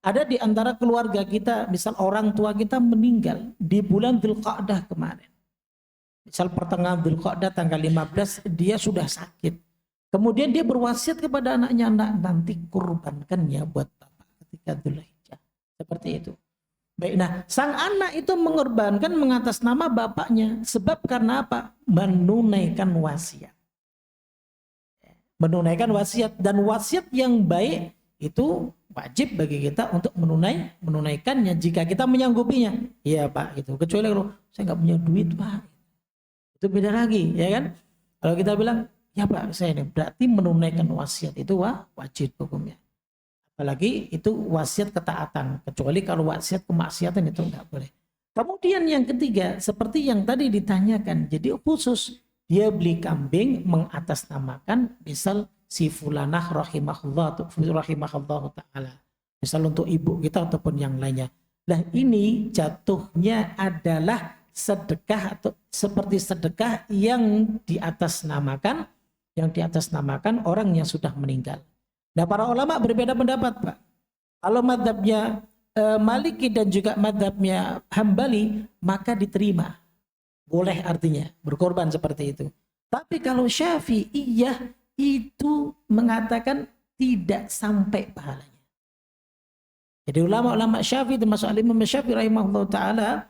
ada di antara keluarga kita, misal orang tua kita meninggal di bulan Dzulqa'dah kemarin. Misal pertengahan Dzulqa'dah tanggal 15 dia sudah sakit. Kemudian dia berwasiat kepada anaknya, anak nanti kurbankan ya buat bapak ketika Dzulhijjah. Seperti itu. Baik, nah sang anak itu mengorbankan mengatas nama bapaknya. Sebab karena apa? Menunaikan wasiat. Menunaikan wasiat, dan wasiat yang baik itu wajib bagi kita untuk menunaikannya jika kita menyanggupinya. Iya Pak, gitu. Kecuali kalau saya nggak punya duit Pak, itu beda lagi, ya kan? Kalau kita bilang ya Pak saya ini, berarti menunaikan wasiat itu wajib hukumnya. Apalagi itu wasiat ketaatan. Kecuali kalau wasiat kemaksiatan itu nggak boleh. Kemudian yang ketiga, seperti yang tadi ditanyakan, jadi khusus dia beli kambing mengatasnamakan misal si fulanah rahimahullah atau rahimahullah taala. Misal untuk ibu kita ataupun yang lainnya. Nah, ini jatuhnya adalah sedekah atau seperti sedekah yang diatasnamakan orang yang sudah meninggal. Nah, para ulama berbeda pendapat, Pak. Kalau mazhabnya Maliki dan juga mazhabnya Hambali, maka diterima. Boleh artinya berkorban seperti itu. Tapi kalau Syafi'iyah itu mengatakan tidak sampai pahalanya. Jadi ulama-ulama Syafi'i termasuk Imam Syafi'i rahimahullah ta'ala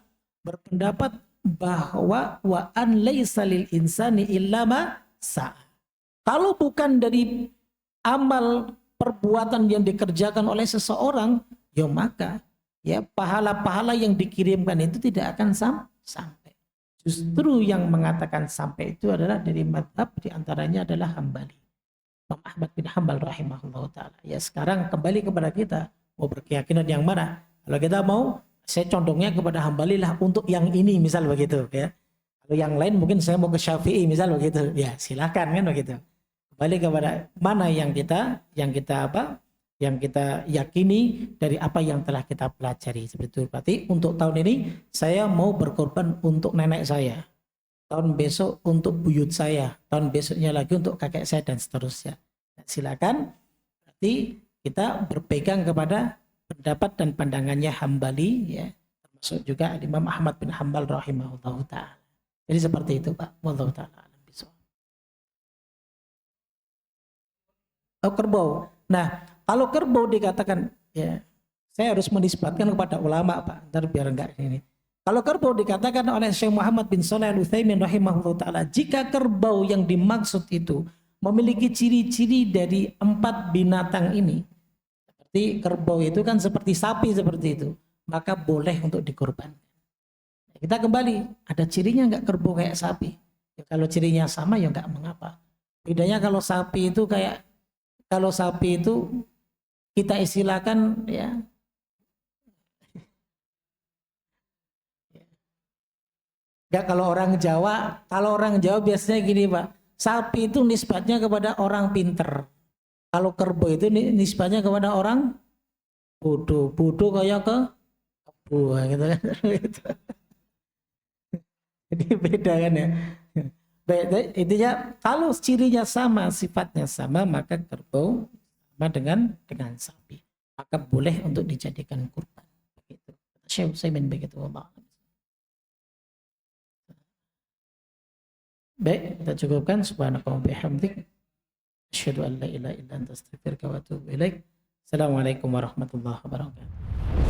berpendapat bahwa wa an laisa lil insani illa ma sa'a. Kalau bukan dari amal perbuatan yang dikerjakan oleh seseorang, ya maka ya pahala-pahala yang dikirimkan itu tidak akan sampai. Justru yang mengatakan sampai itu adalah dari madhab, diantaranya adalah Hambali, Imam Ahmad bin Hambal rahimahullah ta'ala. Ya sekarang kembali kepada kita, mau berkeyakinan yang mana? Kalau kita mau, saya condongnya kepada Hambali lah untuk yang ini misal begitu ya. Kalau yang lain mungkin saya mau ke Syafi'i misal begitu. Ya silakan kan begitu. Kembali kepada mana yang kita yakini dari apa yang telah kita pelajari. Seperti itu. Berarti untuk tahun ini saya mau berkorban untuk nenek saya. Tahun besok untuk buyut saya. Tahun besoknya lagi untuk kakek saya dan seterusnya. Nah, silakan. Berarti kita berpegang kepada pendapat dan pandangannya Hambali ya. Termasuk juga Imam Ahmad bin Hambal rahimahullah ta'ala. Jadi seperti itu Pak. Wallahu ta'ala. Kerbau. Nah, kalau kerbau dikatakan ya, saya harus menisbatkan kepada ulama Pak, ntar biar enggak ini. Kalau kerbau dikatakan oleh Syekh Muhammad bin Shalih Al-Utsaimin rahimahullah taala, jika kerbau yang dimaksud itu memiliki ciri-ciri dari 4 binatang ini, seperti kerbau itu kan seperti sapi seperti itu, maka boleh untuk dikorbankan. Kita kembali, ada cirinya enggak kerbau kayak sapi? Ya, kalau cirinya sama ya enggak mengapa. Bedanya kalau sapi itu kita istilahkan ya kalau orang Jawa biasanya gini Pak, sapi itu nisbatnya kepada orang pinter, kalau kerbau itu nisbatnya kepada orang bodoh kayak ke kebu gitu kan. Jadi beda kan ya. Intinya kalau cirinya sama, sifatnya sama, maka kerbau sama dengan sapi, maka boleh untuk dijadikan kurban. Begitu. Syekh Utsaimin begitu. Baik, kita cukupkan. Subhanakallahumma wa bihamdik, asyhadu an la ilaha illa anta astaghfiruka wa atubu ilaik. Assalamualaikum warahmatullahi wabarakatuh.